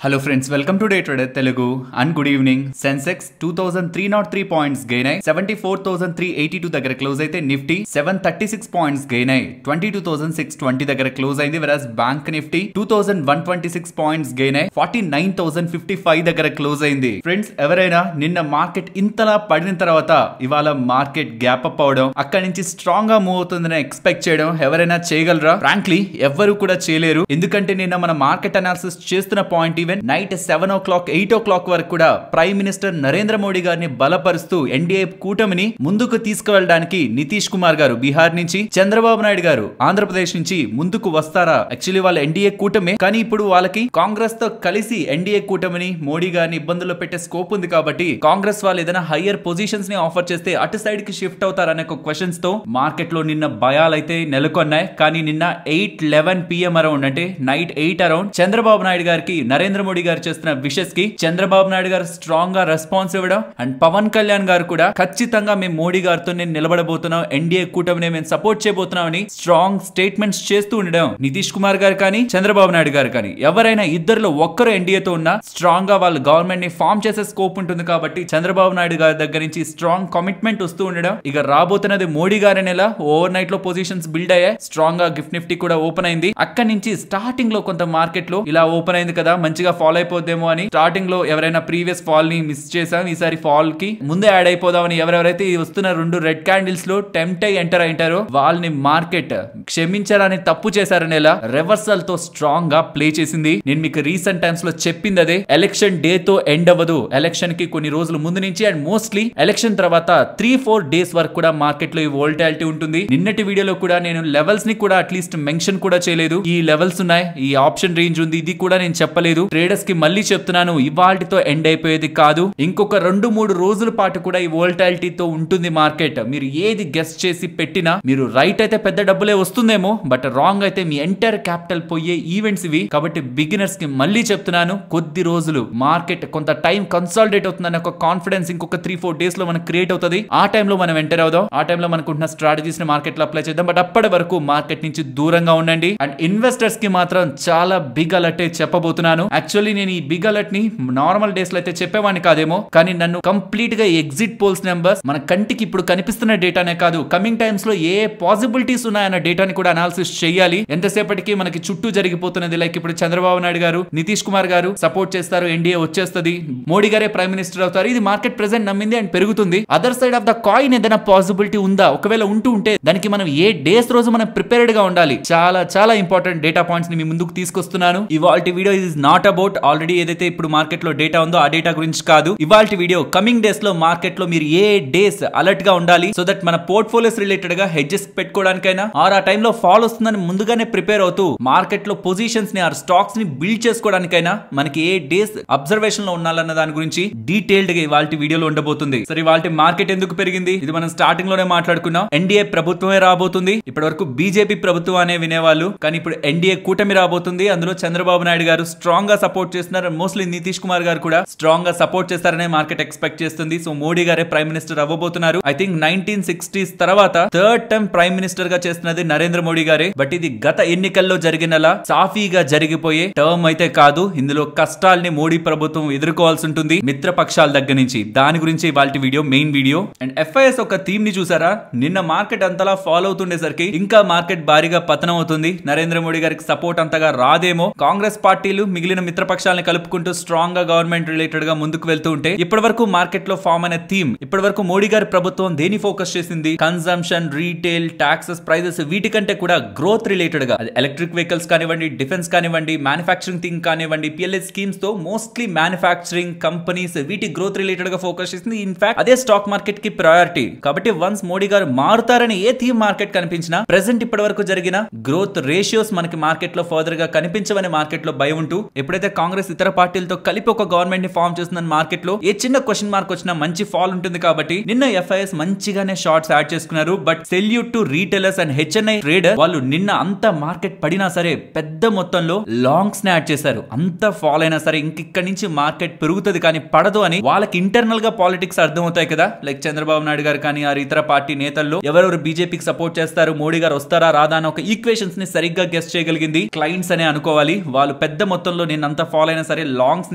Hello friends, welcome to Day Trader Telugu and good evening. Sensex 2303 points gain అయ్యి 74,382 దగ్గర close అయితే Nifty 736 points gain అయ్యి 22,620 దగ్గర close అయింది. వెరాస్ బ్యాంక్ నిఫ్టీ 2,126 పాయింట్స్ గెయిన్ అయ్యి 49,055 దగ్గర క్లోజ్ అయింది. ఫ్రెండ్స్, ఎవరైనా నిన్న మార్కెట్ ఇంతలా పడిన తర్వాత ఇవాళ మార్కెట్ గ్యాప్ అప్ అవడం, అక్కడి నుంచి స్ట్రాంగ్ గా మూవ్ అవుతుందని ఎక్స్పెక్ట్ చేయడం ఎవరైనా చేయగలరా? ఫ్రాంక్లీ ఎవ్వరు కూడా చేయలేరు. ఎందుకంటే నిన్న మన మార్కెట్ అనాలిసిస్ చేస్తున్న పాయింట్ నైట్ 7 o'clock 8 o'clock వరకు కూడా ప్రైమ్ మినిస్టర్ నరేంద్ర మోడీ గారిని బలపరుస్తూ ఎన్డీఏ కూటమిని ముందుకు తీసుకువెళ్ళడానికి నితీష్ కుమార్ గారు బీహార్ నుంచి, చంద్రబాబు నాయుడు గారు ఆంధ్రప్రదేశ్ నుంచి ముందుకు వస్తారా? యాక్చువల్లీ వాళ్ళ ఎన్డీఏ కూటమే, కానీ ఇప్పుడు వాళ్ళకి కాంగ్రెస్ తో కలిసి ఎన్డీఏ కూటమిని మోడీ గారిని ఇబ్బందుల్లో పెట్టే స్కోప్ ఉంది. కాబట్టి కాంగ్రెస్ వాళ్ళు ఏదైనా హయ్యర్ పొజిషన్స్ ని ఆఫర్ చేస్తే అటు సైడ్ కి షిఫ్ట్ అవుతారనే క్వశ్చన్స్ తో మార్కెట్ లో నిన్న భయాలైతే నెలకొన్నాయి. కానీ నిన్న 8:11 PM అరౌండ్, అంటే నైట్ 8 అరౌండ్, చంద్రబాబు నాయుడు గారికి నరేంద్ర మోడీ గారు చేస్తున్న విషెస్ కి చంద్రబాబు నాయుడు గారు స్ట్రాంగ్ గా రెస్పాన్స్ ఇవ్వడం, అండ్ పవన్ కళ్యాణ్ గారు కూడా ఖచ్చితంగా మేము మోడీ గారితో నేను నిలబడబోతున్నాం, ఎన్డీఏ కూటమిని మేము సపోర్ట్ చేయబోతున్నాం అని స్ట్రాంగ్ స్టేట్మెంట్స్ చేస్తూ ఉండడం. నితీష్ కుమార్ గారు కానీ చంద్రబాబు నాయుడు గారు కానీ ఎవరైనా ఇద్దరులో ఒక్కరు ఎన్డీఏతో ఉన్నా స్ట్రాంగ్ గా వాళ్ళు గవర్నమెంట్ ని ఫామ్ చేసే స్కోప్ ఉంటుంది. కాబట్టి చంద్రబాబు నాయుడు గారి దగ్గర నుంచి స్ట్రాంగ్ కమిట్మెంట్ వస్తూ ఉండడం. ఇక రాబోతున్నది మోడీ గారి నెల. ఓవర్ నైట్ లో పొజిషన్స్ బిల్డ్ అయ్యాయి, స్ట్రాంగ్ గా గిఫ్ట్ నిఫ్టీ కూడా ఓపెన్ అయింది. అక్కడి నుంచి స్టార్టింగ్ లో కొంత మార్కెట్ లో ఇలా ఓపెన్ అయింది కదా, మంచిగా ఫాలో అయిపోద్దేమో అని స్టార్టింగ్ లో ఎవరైనా ప్రీవియస్ ఫాల్ ని మిస్ చేసాం, ఈసారి ఫాల్ కి ముందే యాడ్ అయిపోదామని ఎవరెవరైతే వస్తున్న 2 రెడ్ క్యాండిల్స్ లో టెంప్ట్ అయి ఎంటర్ అయింటారో వాళ్ళని మార్కెట్ క్షమించాలని తప్పు చేశారని ఎలా రివర్సల్ తో స్ట్రాంగ్ గా ప్లే చేసింది. నేను మీకు రీసెంట్ టైమ్స్ లో చెప్పింది అదే, ఎలక్షన్ డే తో ఎండ్ అవ్వదు. ఎలక్షన్ కి కొన్ని రోజుల ముందు నుంచి అండ్ మోస్ట్లీ ఎలక్షన్ తర్వాత 3-4 డేస్ వరకు కూడా మార్కెట్ లో ఈ వోల్టాలిటీ ఉంటుంది. నిన్నటి వీడియోలో కూడా నేను లెవెల్స్ ని కూడా అట్లీస్ట్ మెన్షన్ కూడా చేయలేదు. ఈ లెవెల్స్ ఉన్నాయి, ఈ ఆప్షన్ రేంజ్ ఉంది, ఇది కూడా నేను చెప్పలేదు. ట్రేడర్స్ కి మళ్ళీ చెప్తున్నాను, ఇవాల్టితో ఎండ్ అయిపోయేది కాదు. ఇంకొక 2-3 రోజుల పాటు కూడా ఈ వోల్టాలిటీతో ఉంటుంది మార్కెట్. మీరు ఏది గెస్ చేసి పెట్టినా మీరు రైట్ అయితే పెద్ద డబ్బులే వస్తుందేమో, బట్ రాంగ్ అయితే మీ ఎంటైర్ క్యాపిటల్ పోయే ఈవెంట్స్ ఇవి. కాబట్టి బిగినర్స్ కి మళ్ళీ చెప్తున్నాను, కొద్ది రోజులు మార్కెట్ కొంత టైం కన్సాలిడేట్ అవుతుందన్న ఒక కాన్ఫిడెన్స్ ఇంకొక 3-4 డేస్ లో మనకు క్రియేట్ అవుతుంది. ఆ టైంలో మనం ఎంటర్ అవుదాం, ఆ టైంలో మనకుంటున్న స్ట్రాటజీస్ ని మార్కెట్ లో అప్లై చేద్దాం. బట్ అప్పటి వరకు మార్కెట్ నుంచి దూరంగా ఉండండి. అండ్ ఇన్వెస్టర్స్ కి మాత్రం చాలా బిగ్ అలర్ట్ చెప్పబోతున్నాను. యాక్చువల్లీ నేను ఈ బిగ్ అలర్ట్ ని నార్మల్ డేస్ లో అయితే చెప్పేవాడిని కాదేమో, కానీ నన్ను కంప్లీట్ గా ఎగ్జిట్ పోల్స్ నెంబర్స్, మన కంటికి ఇప్పుడు కనిపిస్తున్న డేటానే కాదు, కమింగ్ టైమ్స్ లో ఏ పాసిబిలిటీస్ ఉన్నాయన్న డేటాని కూడా అనాలిసిస్ చేయాలి. ఎంతసేపటికి మనకి చుట్టూ జరిగిపోతున్నది, లైక్ ఇప్పుడు చంద్రబాబు నాయుడు గారు, నితీష్ కుమార్ గారు సపోర్ట్ చేస్తారు, ఎన్డీఏ వచ్చేస్తుంది, మోడీ గారే ప్రైమ్ మినిస్టర్ అవుతారు, ఇది మార్కెట్ ప్రెసెంట్ నమ్మింది అండ్ పెరుగుతుంది. Other side of the coin ఏదైనా పాసిబిలిటీ ఉందా? ఒకవేళ ఉంటే దానికి మనం ఏ డేస్ రోజు మనం ప్రిపేర్డ్ గా ఉండాలి. చాలా చాలా ఇంపార్టెంట్ డేటా పాయింట్స్ ని మీ ముందుకు తీసుకొస్తున్నాను. ఇవాల్టి video is not about already ఏదైతే ఇప్పుడు మార్కెట్ లో డేటా ఉందో ఆ డేటా గురించి కాదు. ఇవాల్టి వీడియో కమింగ్ డేస్ లో మార్కెట్ లో మీరు ఏ డేస్ అలర్ట్ గా ఉండాలి, సో దట్ మన పోర్ట్ఫోలియోస్ రిలేటెడ్ గా హెడ్జెస్ పెట్టుకోవడానికైనా ఆర్ ఆ టైంలో ఫాల్ వస్తుందని ముందుగానే ప్రిపేర్ అవుతూ మార్కెట్ లో పొజిషన్స్ ని ఆర్ స్టాక్స్ ని బిల్డ్ చేసుకోవడానికైనా మనకి ఏ డేస్ అబ్జర్వేషన్ లో ఉండాలన్న దాని గురించి డీటెయిల్డ్ గా ఇవాల్టి వీడియోలో ఉండబోతుంది. సరే, ఇవాల్టి మార్కెట్ ఎందుకు పెరిగింది ఇది మనం స్టార్టింగ్ లోనే మాట్లాడుకున్నాం. ఎన్డీఏ ప్రభుత్వమే రాబోతుంది. ఇప్పటి వరకు బీజేపీ ప్రభుత్వం అనే వినేవాళ్ళు, కానీ ఇప్పుడు ఎన్డీఏ కూటమి రాబోతుంది. అందులో చంద్రబాబు నాయుడు గారు స్ట్రాంగ్ గా సపోర్ట్ చేస్తున్నారు. మోస్ట్లీ నితీష్ కుమార్ గారు కూడా స్ట్రాంగ్ గా సపోర్ట్ చేస్తారనే మార్కెట్ ఎక్స్పెక్ట్ చేస్తుంది. సో మోడీ గారే ప్రైమ్ మినిస్టర్ అవ్వబోతున్నారు. ఐ థింక్ 1960s తర్వాత థర్డ్ టైం ప్రైమ్ మినిస్టర్ గా చేస్తున్నది నరేంద్ర మోడీ గారే. బట్ ఇది గత ఎన్నికల్లో జరిగినలా సాఫీగా జరిగిపోయే టర్మ్ అయితే కాదు. ఇందులో కష్టాల్ని మోడీ ప్రభుత్వం ఎదుర్కోవాల్సి ఉంటుంది, మిత్రపక్షాల దగ్గర నుంచి. దాని గురించి ఇవాళ video, main video. And FIS ఒక థీమ్ ని చూసారా? నిన్న మార్కెట్ అంతలా ఫాలో అవుతుండేసరికి ఇంకా మార్కెట్ భారీగా పతనం అవుతుంది. నరేంద్ర మోడీ గారికి సపోర్ట్ అంతగా రాదేమో. కాంగ్రెస్ పార్టీలు మిగిలిన మిత్రపక్షాలను కలుపుకుంటూ స్ట్రాంగ్ గా గవర్నమెంట్ రిలేటెడ్ గా ముందుకు వెళ్తూ ఉంటే, ఇప్పటి వరకు మార్కెట్ లో ఫామ్ అయిన థీమ్, ఇప్పటి వరకు మోడీ గారి ప్రభుత్వం దేని ఫోకస్ చేసింది? కన్సంప్షన్, రీటైల్, టాక్సెస్, ప్రైజెస్, వీటికంటే కూడా గ్రోత్ రిలేటెడ్ గా, ఎలక్ట్రిక్ వెహికల్స్ కానివ్వండి, డిఫెన్స్ కానివ్వండి, మ్యానుఫాక్చరింగ్ థింగ్ కానివ్వండి, పిఎల్ఎస్ స్కీమ్స్ తో మోస్ట్లీ మ్యానుఫాక్చరింగ్ కంపెనీస్ వీటి గ్రోత్ రిలేటెడ్ గా ఫోకస్ చేసింది. ఇన్ఫాక్ట్ అదే స్టాక్ మార్కెట్ కి ప్రయారిటీ. కాబట్టి వన్స్ మోడీ గారు మారుతారని ఏ థీమ్ మార్కెట్ కనిపించినా, ప్రెసెంట్ ఇప్పటి వరకు జరిగిన గ్రోత్ రేషియోస్ మనకి మార్కెట్ లో ఫర్దర్ గా కనిపించవని మార్కెట్ లో భయం ఉంటూ, ఎప్పుడైతే కాంగ్రెస్ ఇతర పార్టీలతో కలిపి ఒక గవర్నమెంట్ ని ఫామ్ చేస్తుందని మార్కెట్ లో ఏ చిన్న క్వశ్చన్ మార్క్ వచ్చినా మంచి ఫాల్ ఉంటుంది. కాబట్టి నిన్న ఎఫ్ఐఎస్ మంచిగానే షార్ట్స్ యాడ్ చేసుకున్నారు. But salute to retailers and HNI trader, వాళ్ళు నిన్న అంత మార్కెట్ పడినా సరే పెద్ద మొత్తంలో లాంగ్స్ ని యాడ్ చేశారు. అంత ఫాల్ అయినా సరే ఇంకిక్కడి నుంచి మార్కెట్ పెరుగుతుంది కానీ పడదు అని వాళ్ళకి ఇంటర్నల్ గా పాలిటిక్స్ అర్థమవుతాయి కదా. లైక్ చంద్రబాబు నాయుడు గారు కానీ ఆ ఇతర పార్టీ నేతల్లో ఎవరెవరు బీజేపీకి సపోర్ట్ చేస్తారు, మోడీ గారు వస్తారా రాదా అని ఒక ఈక్వేషన్స్ ని సరిగ్గా గెస్ చేయగలిగింది క్లయింట్స్ అనే అనుకోవాలి. వాళ్ళు పెద్ద మొత్తంలో నేను అంత ఫాల్ అయినా సరే లాంగ్స్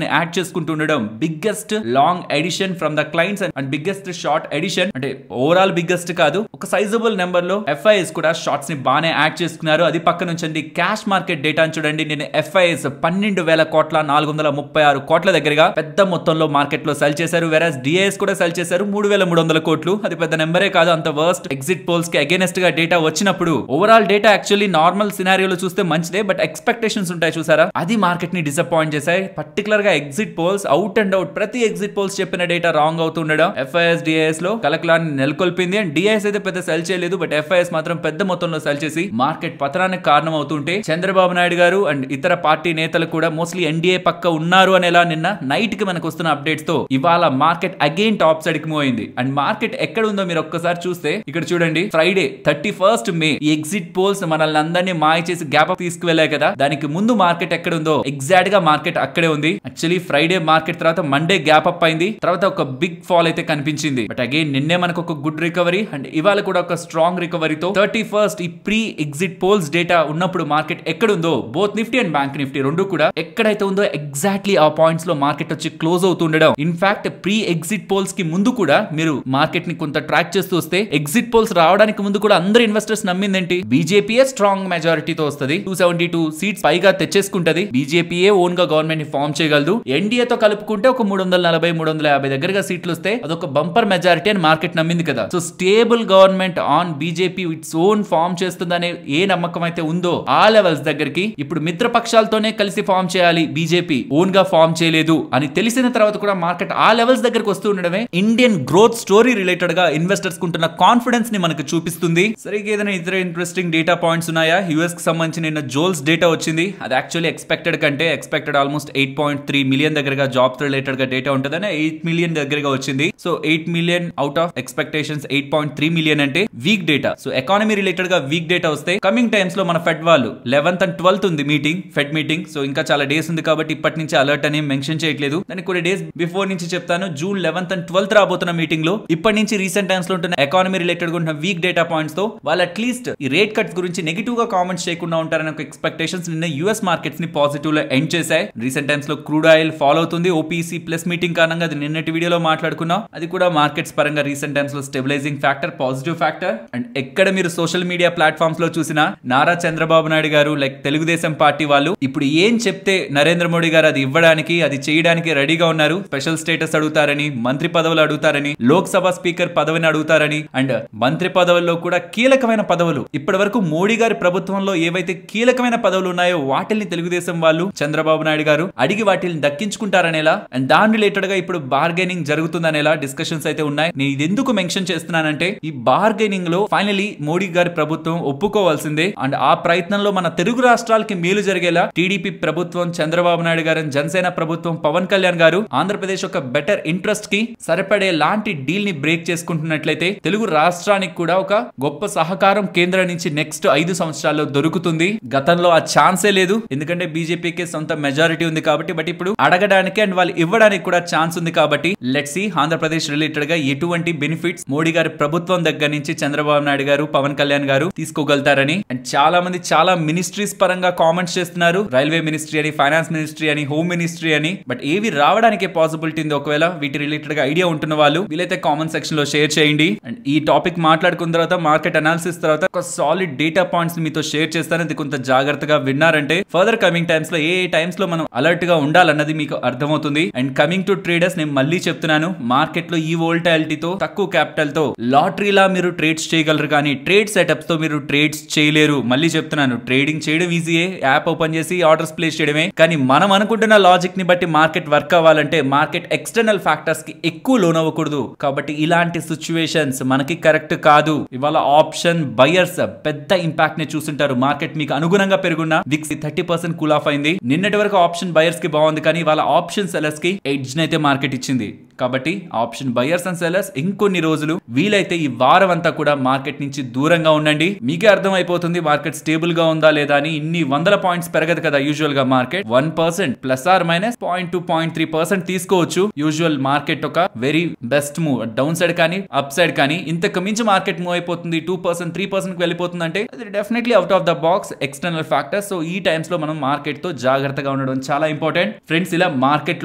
ని యాడ్ చేసుకుంటూ ఉండడం biggest long addition from the clients and biggest short addition, అంటే ఓవరాల్ బిగ్గెస్ట్ కాదు, ఒక సైజబుల్ నెంబర్ లో FIS కూడా షార్ట్స్ ని బాగానే యాడ్ చేసుకున్నారు. అది పక్కన ఉంచండి. క్యాష్ మార్కెట్ డేటా చూడండి. నేను FIS 12,000 కోట్ల 436 కోట్ల దగ్గరగా పెద్ద మొత్తంలో మార్కెట్ లో సెల్ చేశారు. వెరాస్ DIS కూడా సెల్ చేశారు 3,300 కోట్లు. అది పెద్ద నెంబరే కాదు. అంత వర్స్ట్ ఎగ్జిట్ పోల్స్ కి అగేనెస్ట్ గా డేటా వచ్చినప్పుడు ఓవరాల్ డేటా యాక్చువల్లీ నార్మల్ సినారియోలో చూస్తే మంచిదే, బట్ ఎక్స్పెక్టేషన్స్ ఉంటాయి చూసారా, అది మార్కెట్ ని డిసప్పాయింట్ చేశాయి. పర్టికులర్ గా exit polls out and out ప్రతి ఎగ్జిట్ పోల్స్ చెప్పిన డేటా రాంగ్ అవుతుండడం FIS DIS లో కలకలాన్ని నెలకొల్పింది. అండ్ DIS అయితే పెద్ద సెల్ చేయలేదు, బట్ FIS మాత్రం పెద్ద మొత్తంలో సెల్ చేసి మార్కెట్ పతనానికి కారణం అవుతుంటే చంద్రబాబు నాయుడు గారు అండ్ ఇతర పార్టీ నేతలు కూడా మోస్ట్లీ NDA పక్క ఉన్నారు అనేలా నిన్న నైట్ కి మనకు వస్తున్న అప్డేట్స్ తో ఇవాళ మార్కెట్ అగైన్ టాప్ సైడ్ కి మూవ్ అయింది. అండ్ మార్కెట్ ఎక్కడ ఉందో మీరు ఒక్కసారి చూస్తే ఇక్కడ చూడండి. ఫ్రైడే 31st మే ఈ ఎగ్జిట్ పోల్స్ మనల్ని అందరినీ మాయ చేసి గ్యాప్ అప్ తీసుకువెళ్ళాయి కదా, దానికి ముందు మార్కెట్ ఎక్కడ ఉందో ఎగ్జాక్ట్ గా మార్కెట్ అక్కడే ఉంది. యాక్చువల్లీ ఫ్రైడే మార్కెట్ తర్వాత మండే గ్యాప్ అప్ అయింది, తర్వాత ఒక బిగ్ ఫాల్ అయితే కనిపించింది. బట్ అగైన్ నిన్నే మనకు ఒక గుడ్ రికవరీ అండ్ ఇవాళ కూడా ఒక స్ట్రాంగ్ రికవరీతో 31st ఈ ప్రీ ఎగ్జిట్ పోల్స్ డేటా ఉన్నప్పుడు మార్కెట్ ఎక్కడ ఉందో both Nifty and bank Nifty రెండు కూడా ఎక్కడైతే ఉందో ఎగ్జాక్ట్లీ ఆ పాయింట్స్ లో మార్కెట్ వచ్చి క్లోజ్ అవుతుండడం. ఇన్ఫాక్ట్ ప్రీ ఎగ్జిట్ పోల్స్ కి ముందు కూడా మీరు మార్కెట్ ని కొంత ట్రాక్ చేస్తూ వస్తే ఎగ్జిట్ పోల్స్ రావడానికి ముందు కూడా అందరు ఇన్వెస్టర్స్ నమ్మిందేంటి, బీజేపీయే స్ట్రాంగ్ మెజారిటీతో వస్తుంది, 272 సీట్స్ పైగా తెచ్చేసుకుంటది, బీజేపీయే ఓన్ గా గవర్నమెంట్ ని ఫామ్ చేయగలదు, ఎన్డీఏతో కలుపుకుంటే ఒక 340-350 దగ్గరగా సీట్లు వస్తే అదొక బంపర్ మెజారిటీ అని మార్కెట్ నమ్మింది కదా. So stable government on BJP its own form చేస్తుందనే ఏ నమ్మకం అయితే ఉందో ఆ లెవెల్స్ దగ్గరికి ఇప్పుడు మిత్రపక్షాలతోనే కలిసి ఫామ్ చేయాలి, బీజేపీ ఓన్ గా ఫామ్ చేయలేదు అని తెలిసిన తర్వాత కూడా మార్కెట్ ఆ లెవెల్స్ దగ్గరకు వస్తూ ఉండడమే ఇండియన్ గ్రోత్ స్టోరీ రిలేటెడ్ గా ఇన్వెస్టర్స్ కుంటున్న కాన్ఫిడెన్స్ ని మనకు చూపిస్తుంది. సరిగ్గా ఏదైనా ఇతర ఇంట్రెస్టింగ్ డేటా పాయింట్స్ ఉన్నాయా? యుఎస్ కి సంబంధించిన నిన్న జోల్స్ డేటా వచ్చింది. అది యాక్చువల్లీ ఎక్స్పెక్టెడ్ ఆల్మోస్ట్ 8.3 మిలియన్ దగ్గరగా జాబ్స్ రిలేటెడ్ గా డేటా ఉంటుందని 8 మిలియన్ దగ్గరగా వచ్చింది. So 8 million out of expectations 8.3 million అంటే weak data. So economy related గా వీక్ డేటా వస్తే కమింగ్ టైమ్స్ లో మన ఫెడ్ వాళ్ళు 11th and 12th ఉంది మీటింగ్, ఫెడ్ మీటింగ్. సో ఇంకా చాలా డేస్ ఉంది కాబట్టి ఇప్పటి నుంచి అలర్ట్ అని మెన్షన్ చేయట్లేదు, దానికి కొన్ని డేస్ బిఫోర్ నుంచి చెప్తాను. జూన్ 11th and 12th రాబోతున్న మీటింగ్ లో ఇప్పటి నుంచి రీసెంట్ టైమ్స్ లో ఉంటున్న ఎకానమీ రిలేటెడ్ గా ఉన్న వీక్ డేటా పాయింట్స్ తో వాళ్ళు అట్లీస్ట్ ఈ రేట్ కట్స్ గురించి నెగిటివ్ గా కామెంట్స్ చేయకుండా ఉంటారని ఒక ఎక్స్పెక్టేషన్స్ నిన్న యూఎస్ మార్కెట్స్ ని పాజిటివ్ లో ఎండ్ చేశాయి. రీసెంట్ టైమ్స్ లో క్రూడ్ ఆయిల్ ఫాలో అవుతుంది. OPEC ప్లస్ మీటింగ్ కారణంగా అది నిన్నటి వీడియోలో మాట్లాడుకున్నాం. అది కూడా మార్కెట్స్ పరంగా రీసెంట్ టైమ్స్ లో stabilising factor, positive factor. And ఎక్కడ మీరు సోషల్ మీడియా ప్లాట్ఫామ్స్ లో చూసినా నారా చంద్రబాబు నాయుడు గారు లైక్ తెలుగుదేశం పార్టీ వాళ్ళు ఇప్పుడు ఏం చెప్తే నరేంద్ర మోడీ గారు అది ఇవ్వడానికి అది చేయడానికి రెడీగా ఉన్నారు. స్పెషల్ స్టేటస్ అడుగుతారని, మంత్రి పదవులు అడుగుతారని, లోక్సభ స్పీకర్ పదవిని అడుగుతారని, అండ్ మంత్రి పదవుల్లో కూడా కీలకమైన పదవులు ఇప్పటి వరకు మోడీ గారి ప్రభుత్వంలో ఏవైతే కీలకమైన పదవులు ఉన్నాయో వాటిని తెలుగుదేశం వాళ్ళు చంద్రబాబు నాయుడు గారు అడిగి వాటిని దక్కించుకుంటారనేలా అండ్ దాని రిలేటెడ్ గా ఇప్పుడు బార్గెనింగ్ జరుగుతుందనేలా డిస్కషన్స్ అయితే ఉన్నాయి. నేను ఇది ఎందుకు మెన్షన్ చేస్తున్నానంటే ఈ బార్గెనింగ్ లో ఫైనలీ మోడీ గారి ప్రభుత్వం ఒప్పుకోవాల్సిందే. అండ్ ఆ ప్రయత్నంలో మన తెలుగు రాష్ట్రాలకి మేలు జరిగేలా టీడీపీ ప్రభుత్వం, చంద్రబాబు నాయుడు గారు, జనసేన ప్రభుత్వం, పవన్ కళ్యాణ్ గారు ఆంధ్రప్రదేశ్ ఒక బెటర్ ఇంట్రెస్ట్ కి సరిపడే లాంటి డీల్ ని బ్రేక్ చేసుకుంటున్నట్లయితే తెలుగు రాష్ట్రానికి కూడా ఒక గొప్ప సహకారం కేంద్రం నుంచి నెక్స్ట్ 5 సంవత్సరాల్లో దొరుకుతుంది. గతంలో ఆ ఛాన్సే లేదు, ఎందుకంటే బీజేపీకి సొంత మెజారిటీ ఉంది కాబట్టి. బట్ ఇప్పుడు అడగడానికి అండ్ వాళ్ళు ఇవ్వడానికి కూడా ఛాన్స్ ఉంది కాబట్టి లెట్స్ సీ ఆంధ్రప్రదేశ్ రిలేటెడ్ గా ఎటువంటి బెనిఫిట్స్ మోడీ గారి ప్రభుత్వం దగ్గర నుంచి చంద్రబాబు నాయుడు గారు, పవన్ కళ్యాణ్ గారు తీసుకోగలుగుతారని. అండ్ చాలా మంది చాలా మినిస్ట్రీస్ పరంగా కామెంట్స్ చేస్తున్నారు, రైల్వే మినిస్ట్రీ అని, ఫైనాన్స్ మినిస్ట్రీ అని, హోమ్ మినిస్ట్రీ అని. బట్ ఏవి రావడానికి పాసిబిలిటీ ఉంది ఒకవేళ వీటి రిలేటెడ్ గా ఐడియా ఉంటున్న వాళ్ళు వీలైతే కామెంట్ సెక్షన్ లో షేర్ చేయండి. అండ్ ఈ టాపిక్ మాట్లాడుకున్న తర్వాత మార్కెట్ అనాలిసిస్ తర్వాత ఒక సాలిడ్ డేటా పాయింట్స్ మీతో షేర్ చేస్తాను. ఇది కొంత జాగ్రత్తగా విన్నారంటే ఫర్దర్ కమింగ్ టైమ్స్ లో ఏ టైమ్స్ లో మనం అలర్ట్ గా ఉండాలన్నది మీకు అర్థమవుతుంది. అండ్ కమింగ్ టు ట్రేడర్స్, నేను మళ్ళీ చెప్తున్నాను, మార్కెట్ లో ఈ వోల్టాలిటీతో తక్కువ క్యాపిటల్ తో లాటరీలా మీరు ట్రేడ్స్ చేయగలరు కానీ ట్రేడ్ సెటప్స్ తో మీరు ట్రేడ్స్ చేయలేరు. మళ్ళీ చెప్తున్నాను, ట్రేడింగ్ చేయడం ఈజీయే, యాప్ ఓపెన్ చేసి ఆర్డర్స్ ప్లేస్ చేయడమే. కానీ మనం అనుకుంటున్న లాజిక్ ని బట్టి మార్కెట్ వర్క్ అవ్వాలంటే మార్కెట్ ఎక్స్టర్నల్ ఫ్యాక్టర్స్ కి ఎక్కువ లోన్ అవ్వకూడదు. కాబట్టి ఇలాంటి సిచ్యువేషన్స్ మనకి కరెక్ట్ కాదు. ఇవాళ ఆప్షన్ బయర్స్ పెద్ద ఇంపాక్ట్ ని చూస్తుంటారు. మార్కెట్ మీకు అనుగుణంగా పెరుగున్న విక్స్ 30% కూల్ ఆఫ్ అయింది. నిన్నటి వరకు ఆప్షన్ బయర్స్ కి బాగుంది, కానీ ఇవాళ ఆప్షన్ సెల్లర్స్ కి ఎడ్జ్ నైతే మార్కెట్ ఇచ్చింది. కాబట్టి ఆప్షన్ బయర్స్ అండ్ సెల్లర్స్ ఇంకొన్ని రోజులు వీలైతే ఈ వారం అంతా కూడా మార్కెట్ నుంచి దూరంగా ఉండండి. మీకే అర్థం అయిపోతుంది మార్కెట్ స్టేబుల్ గా ఉందా లేదా అని. ఇన్ని వందల పాయింట్స్ పెరగదు కదా యూజువల్ గా మార్కెట్ 1% ప్లస్ ఆర్ మైనస్ 0.2-0.3% తీసుకోవచ్చు. యూజువల్ మార్కెట్ ఒక very best move down side కానీ అప్ సైడ్ కానీ ఇంతకు మించి మార్కెట్ మూవ్ అయిపోతుంది 2% 3% వెళ్ళిపోతుంది అంటే అది definitely out of the box external factors. So ఈ టైమ్స్ లో మనం మార్కెట్ తో జాగ్రత్తగా ఉండడం చాలా ఇంపార్టెంట్ ఫ్రెండ్స్. ఇలా మార్కెట్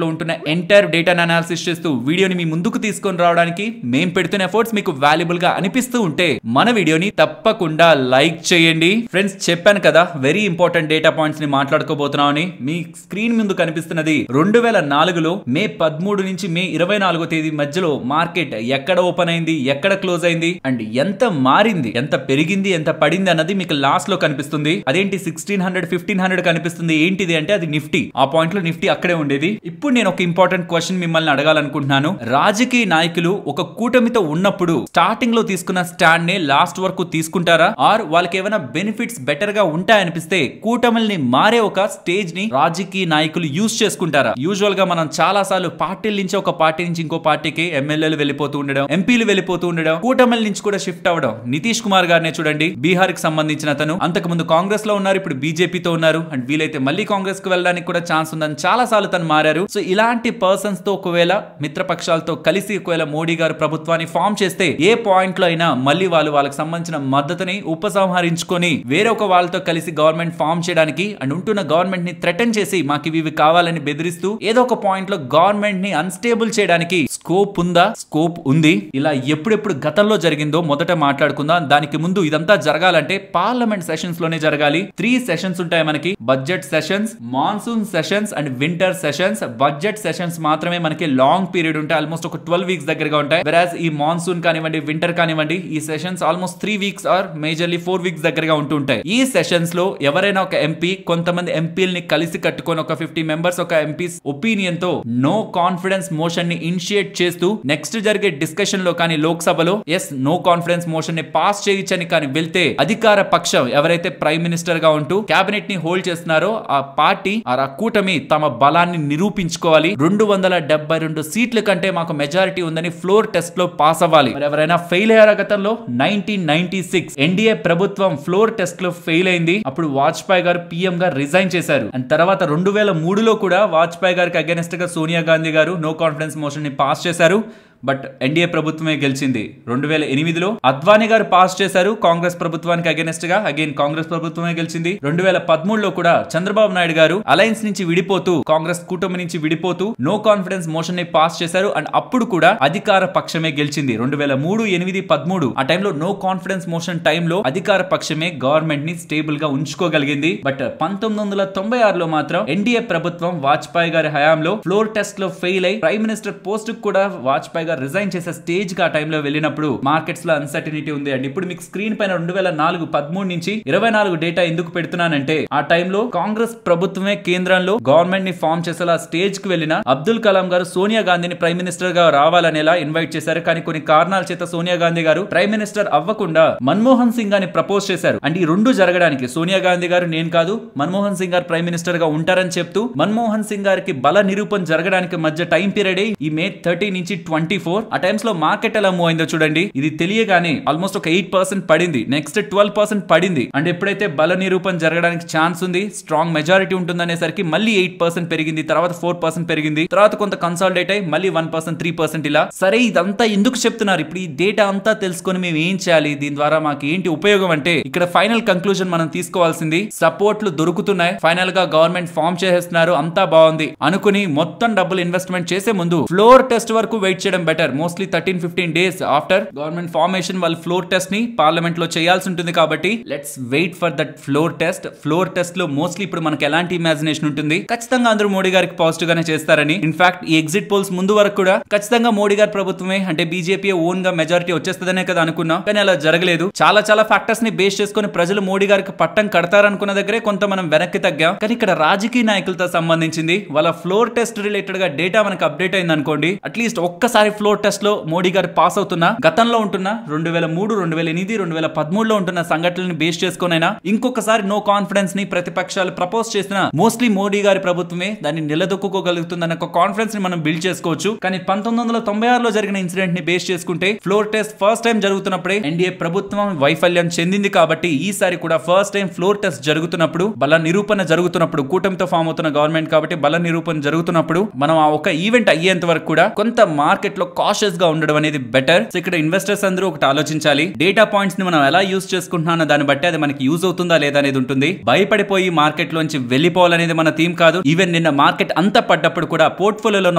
లో ఉంటున్న ఎంటైర్ డేటాను అనాలిసిస్ చేస్తూ వీడియోని మీ ముందుకు తీసుకొని రావడానికి మేము పెడుతున్న ఎఫర్ట్స్ మీకు వాల్యుబుల్ గా అనిపిస్తూ ఉంటే మన వీడియోని తప్పకుండా లైక్ చేయండి. ఫ్రెండ్స్ చెప్పాను కదా వెరీ ఇంపార్టెంట్ డేటా పాయింట్స్ ని మాట్లాడుకోబోతున్నామని. మీ స్క్రీన్ ముందు కనిపిస్తున్నది 2004లో మే 13 నుంచి మే 24వ తేదీ మధ్యలో మార్కెట్ ఎక్కడ ఓపెన్ అయింది, ఎక్కడ క్లోజ్ అయింది అండ్ ఎంత మారింది, ఎంత పెరిగింది, ఎంత పడింది అన్నది మీకు లాస్ట్ లో కనిపిస్తుంది. అదేంటి 1600 1500 కనిపిస్తుంది ఏంటిది అంటే అది నిఫ్టీ. ఆ పాయింట్ లో నిఫ్టీ అక్కడే ఉండేది. ఇప్పుడు నేను ఒక ఇంపార్టెంట్ క్వశ్చన్ మిమ్మల్ని అడగాలనుకుంటున్నాను. రాజకీయ నాయకులు ఒక కూటమితో ఉన్నప్పుడు స్టార్టింగ్ లో తీసుకున్న స్టాండ్ నే లాస్ట్ వరకు తీసుకుంటారా ఆర్ వాళ్ళకి ఏమైనా బెనిఫిట్స్ బెటర్ గా ఉంటాయనిపిస్తే కూటమిల్ని మారే ఒక స్టేజ్ ని రాజకీయ నాయకులు యూజ్ చేసుకుంటారా? యూజువల్ గా మనం చాలా సార్లు పార్టీల నుంచి ఒక పార్టీ నుంచి ఇంకో పార్టీకి ఎమ్మెల్యేలు వెళ్ళిపోతూ ఉండడం, ఎంపీలు వెళ్ళిపోతూ ఉండడం, కూటమిల నుంచి కూడా షిఫ్ట్ అవ్వడం. నితీష్ కుమార్ గారినే చూడండి, బీహార్ కి సంబంధించిన అతను. అంతకు ముందు కాంగ్రెస్ లో ఉన్నారు, ఇప్పుడు బీజేపీతో ఉన్నారు అండ్ వీలైతే మళ్ళీ కాంగ్రెస్ కు వెళ్ళడానికి కూడా ఛాన్స్ ఉందని చాలా సార్లు తను మారారు. సో ఇలాంటి పర్సన్స్ తో ఒకవేళ మిత్రపక్షాలతో కలిసి ఒకవేళ మోడీ గారు ప్రభుత్వాన్ని ఫామ్ చేస్తే ఏ పాయింట్ లో అయినా మళ్ళీ వాళ్ళకి సంబంధించిన మద్దతుని ఉపసంహరించుకొని వేరొక వాళ్ళతో కలిసి గవర్నమెంట్ ఫామ్ చేయడానికి అండ్ ఉంటున్న గవర్నమెంట్ ని థ్రెటన్ చేసి మాకు ఇవి కావాలని బెదిరిస్తూ ఏదో ఒక పాయింట్ లో గవర్నమెంట్ ని అన్స్టేబుల్ చేయడానికి స్కోప్ ఉందా? స్కోప్ ఉంది. ఇలా ఎప్పుడెప్పుడు గతంలో జరిగిందో మొదట మాట్లాడుకుందాం. దానికి ముందు ఇదంతా జరగాలంటే పార్లమెంట్ సెషన్స్ లోనే జరగాలి. 3 సెషన్స్ ఉంటాయి మనకి. Budget sessions, monsoon sessions and winter sessions. Budget sessions మాత్రమే మనకి లాంగ్ పీరియడ్ ఉంటాయి, ఆల్మోస్ట్ ఒక 12 వీక్స్ దగ్గరగా ఉంటాయి. వెరాజ్ ఈ మాన్సూన్ కానివ్వండి, వింటర్ కానివ్వండి, ఈ sessions almost 3 weeks or majorly 4 weeks దగ్గరగా ఉంటుంటాయి. ఈ సెషన్స్ లో ఎవరైనా ఒక ఎంపీ కొంతమంది ఎంపీలని కలిసి కట్టుకొని ఒక 50 మెంబర్స్ ఒక ఎంపీస్ ఒపీనియన్ తో నో కాన్ఫిడెన్స్ మోషన్ ని ఇనిషియేట్ చేస్తూ నెక్స్ట్ జరిగే డిస్కషన్ లో కానీ లోక్సభలో ఎస్ నో కాన్ఫిడెన్స్ మోషన్ ని పాస్ చేయొచ్చని కానీ వెళ్తే అధికార పక్షం ఎవరైతే ప్రైమ్ మినిస్టర్ గా ఉంటూ కేబినెట్ ని హోల్డ్ చేస్తున్నారో ఆ పార్టీ ఆ కూటమి తమ బలాన్ని నిరూపించుకోవాలి. 272 సీట్ల కంటే మాకు మెజారిటీ ఉందని ఫ్లోర్ టెస్ట్ లో పాస్ అవ్వాలి. ఎవరైనా ఫెయిల్ అయ్యారా? గతంలో 1996 ఎన్డీఏ ప్రభుత్వం ఫ్లోర్ టెస్ట్ లో ఫెయిల్ అయింది. అప్పుడు వాజ్పేయి గారు పీఎం గా రిజైన్ చేశారు. అండ్ తర్వాత 2003లో కూడా వాజ్పేయి గారికి అగైనెస్ట్ గా సోనియా గాంధీ గారు నో కాన్ఫిడెన్స్ మోషన్ ని పాస్ చేశారు. బట్ ఎన్డీఏ ప్రభుత్వమే గెలిచింది. 2008లో అద్వానీ గారు పాస్ చేశారు కాంగ్రెస్ ప్రభుత్వానికి అగైనెస్ట్ గా, అగైన్ కాంగ్రెస్ ప్రభుత్వమే గెలిచింది. 2013లో కూడా చంద్రబాబు నాయుడు గారు అలయన్స్ నుంచి విడిపోతూ కాంగ్రెస్ కూటమి నుంచి విడిపోతూ నో కాన్ఫిడెన్స్ మోషన్ ని పాస్ చేశారు అండ్ అప్పుడు కూడా అధికార పక్షమే గెలిచింది. 2003, 8, 13 ఆ టైంలో నో కాన్ఫిడెన్స్ మోషన్ టైంలో అధికార పక్షమే గవర్నమెంట్ ని స్టేబుల్ గా ఉంచుకోగలిగింది. బట్ 1996లో మాత్రం ఎన్డీఏ ప్రభుత్వం వాజ్పేయి గారి హయాంలో ఫ్లోర్ టెస్ట్ లో ఫెయిల్ అయి ప్రైమ్ మినిస్టర్ పోస్ట్ కూడా వాజ్పేయి రిజైన్ చేసే స్టేజ్ కి ఆ టైంలో వెళ్ళినప్పుడు మార్కెట్స్ లో అన్సర్టనిటీ ఉంది అండి. ఇప్పుడు మీకు స్క్రీన్ పైన 2004, 13 నుంచి 24 డేటా ఎందుకు పెడుతున్నానంటే ఆ టైంలో కాంగ్రెస్ ప్రభుత్వమే కేంద్రంలో గవర్నమెంట్ ని ఫామ్ చేసేలా స్టేజ్ కి వెళ్ళిన అబ్దుల్ కలాం గారు సోనియా గాంధీని ప్రైమ్ మినిస్టర్ గా రావాలనేలా ఇన్వైట్ చేశారు. కానీ కొన్ని కారణాల చేత సోనియా గాంధీ గారు ప్రైమ్ మినిస్టర్ అవ్వకుండా మన్మోహన్ సింగ్ గారిని ప్రపోజ్ చేశారు. అంటే ఈ రెండు జరగడానికి సోనియా గాంధీ గారు నేను కాదు మన్మోహన్ సింగ్ గారు ప్రైమ్ మినిస్టర్ గా ఉంటారని చెప్తూ మన్మోహన్ సింగ్ గారికి బల నిరూపణ జరగడానికి మధ్య టైం పీరియడ్ ఈ మే 30 నుంచి 24 ఆ టైమ్స్ లో మార్కెట్ ఎలా మూవ్ అయిందో చూడండి. ఇది తెలియగానే ఆల్మోస్ట్ ఒక 8% పడింది, నెక్స్ట్ 12% పడింది అండ్ ఎప్పుడైతే బల నిరూపణ జరగడానికి ఛాన్స్ ఉంది, స్ట్రాంగ్ మెజారిటీ ఉంటుందనేసరికి మళ్ళీ 8% పెరిగింది, తర్వాత 4% పెరిగింది, తర్వాత కొంత కన్సాలిడేట్ అయ్యి మళ్ళీ 1%, 3% ఇలా. సరే ఇదంతా ఎందుకు చెప్తున్నారు? ఇప్పుడు ఈ డేటా అంతా తెలుసుకొని మేము ఏం చేయాలి, దీని ద్వారా మాకు ఏంటి ఉపయోగం అంటే ఇక్కడ ఫైనల్ కంక్లూజన్ మనం తీసుకోవాల్సింది సపోర్ట్లు దొరుకుతున్నాయి, ఫైనల్ గా గవర్నమెంట్ ఫామ్ చేసేస్తున్నారు, అంతా బాగుంది అనుకుని మొత్తం డబ్బులు ఇన్వెస్ట్మెంట్ చేసే ముందు ఫ్లోర్ టెస్ట్ వరకు వెయిట్ చేయడం better. Mostly 13-15 days after government formation వాళ్ళు ఫ్లోర్ టెస్ట్ ని పార్లమెంట్ లో చేయాల్సి ఉంటుంది. కాబట్టి let's wait for that floor test. Floor test లో మోస్ట్లీ ఇప్పుడు మనకి ఎలాంటి ఇమాజినేషన్ ఉంటుంది, ఖచ్చితంగా అందరూ మోడీ గారికి పాజిటివ్ గానే చేస్తారని. ఇన్ఫాక్ట్ ఈ ఎగ్జిట్ పోల్స్ ముందు వరకు కూడా ఖచ్చితంగా మోడీ గారి ప్రభుత్వమే అంటే బీజేపీ ఓన్ గా మెజారిటీ వచ్చేస్తుందనే కదా అనుకున్నాం. కానీ అలా జరగలేదు. చాలా ఫ్యాక్టర్స్ ని బేస్ చేసుకుని ప్రజలు మోడీ గారికి పట్టం కడతారనుకున్న దగ్గరే కొంత మనం వెనక్కి తగ్గాం. కానీ ఇక్కడ రాజకీయ నాయకులతో సంబంధించింది వాళ్ళ ఫ్లోర్ టెస్ట్ రిలేటెడ్ గా డేటా మనకు అప్డేట్ అయింది అనుకోండి, అట్లీస్ట్ ఒక్కసారి ఫ్లోర్ టెస్ట్ లో మోడీ గారు పాస్ అవుతున్నా, గతంలో ఉంటున్న 2003, 2008, 2013లో ఉంటున్న సంఘటనలను బేస్ చేసుకునైనా ఇంకొకసారి నో కాన్ఫిడెన్స్ ని ప్రతిపక్షాలు ప్రపోజ్ చేసిన మోస్ట్లీ మోడీ గారి ప్రభుత్వమే దాన్ని నిలదొక్కుకోగలుగుతుందన్న ఒక కాన్ఫిడెన్స్ ని మనం బిల్డ్ చేసుకోవచ్చు. కానీ 1996లో జరిగిన ఇన్సిడెంట్ ని బేస్ చేసుకుంటే ఫ్లోర్ టెస్ట్ ఫస్ట్ టైం జరుగుతున్నప్పుడే ఎన్డీఏ ప్రభుత్వం వైఫల్యం చెందింది. కాబట్టి ఈసారి కూడా ఫస్ట్ టైం ఫ్లోర్ టెస్ట్ జరుగుతున్నప్పుడు, బల నిరూపణ జరుగుతున్నప్పుడు, కూటమితో ఫామ్ అవుతున్న గవర్నమెంట్ కాబట్టి బల నిరూపణ జరుగుతున్నప్పుడు మనం ఆ ఒక ఈవెంట్ అయ్యేంత వరకు కూడా కొంత మార్కెట్ లో కాషియస్ గా ఉండడం అనేది బెటర్. సో ఇక్కడ ఇన్వెస్టర్స్ అందరూ ఒకటి ఆలోచించాలి, డేటా పాయింట్స్ ని మనం ఎలా యూజ్ చేసుకుంటున్నా దాన్ని బట్టి అది మనకి యూజ్ అవుతుందా లేదా అనేది ఉంటుంది. భయపడిపోయి మార్కెట్ లోంచి వెళ్ళిపోవాలనేది మన థీమ్ కాదు. ఈవెన్ నిన్న మార్కెట్ అంతా పడ్డప్పుడు కూడా పోర్ట్ఫోలియోలో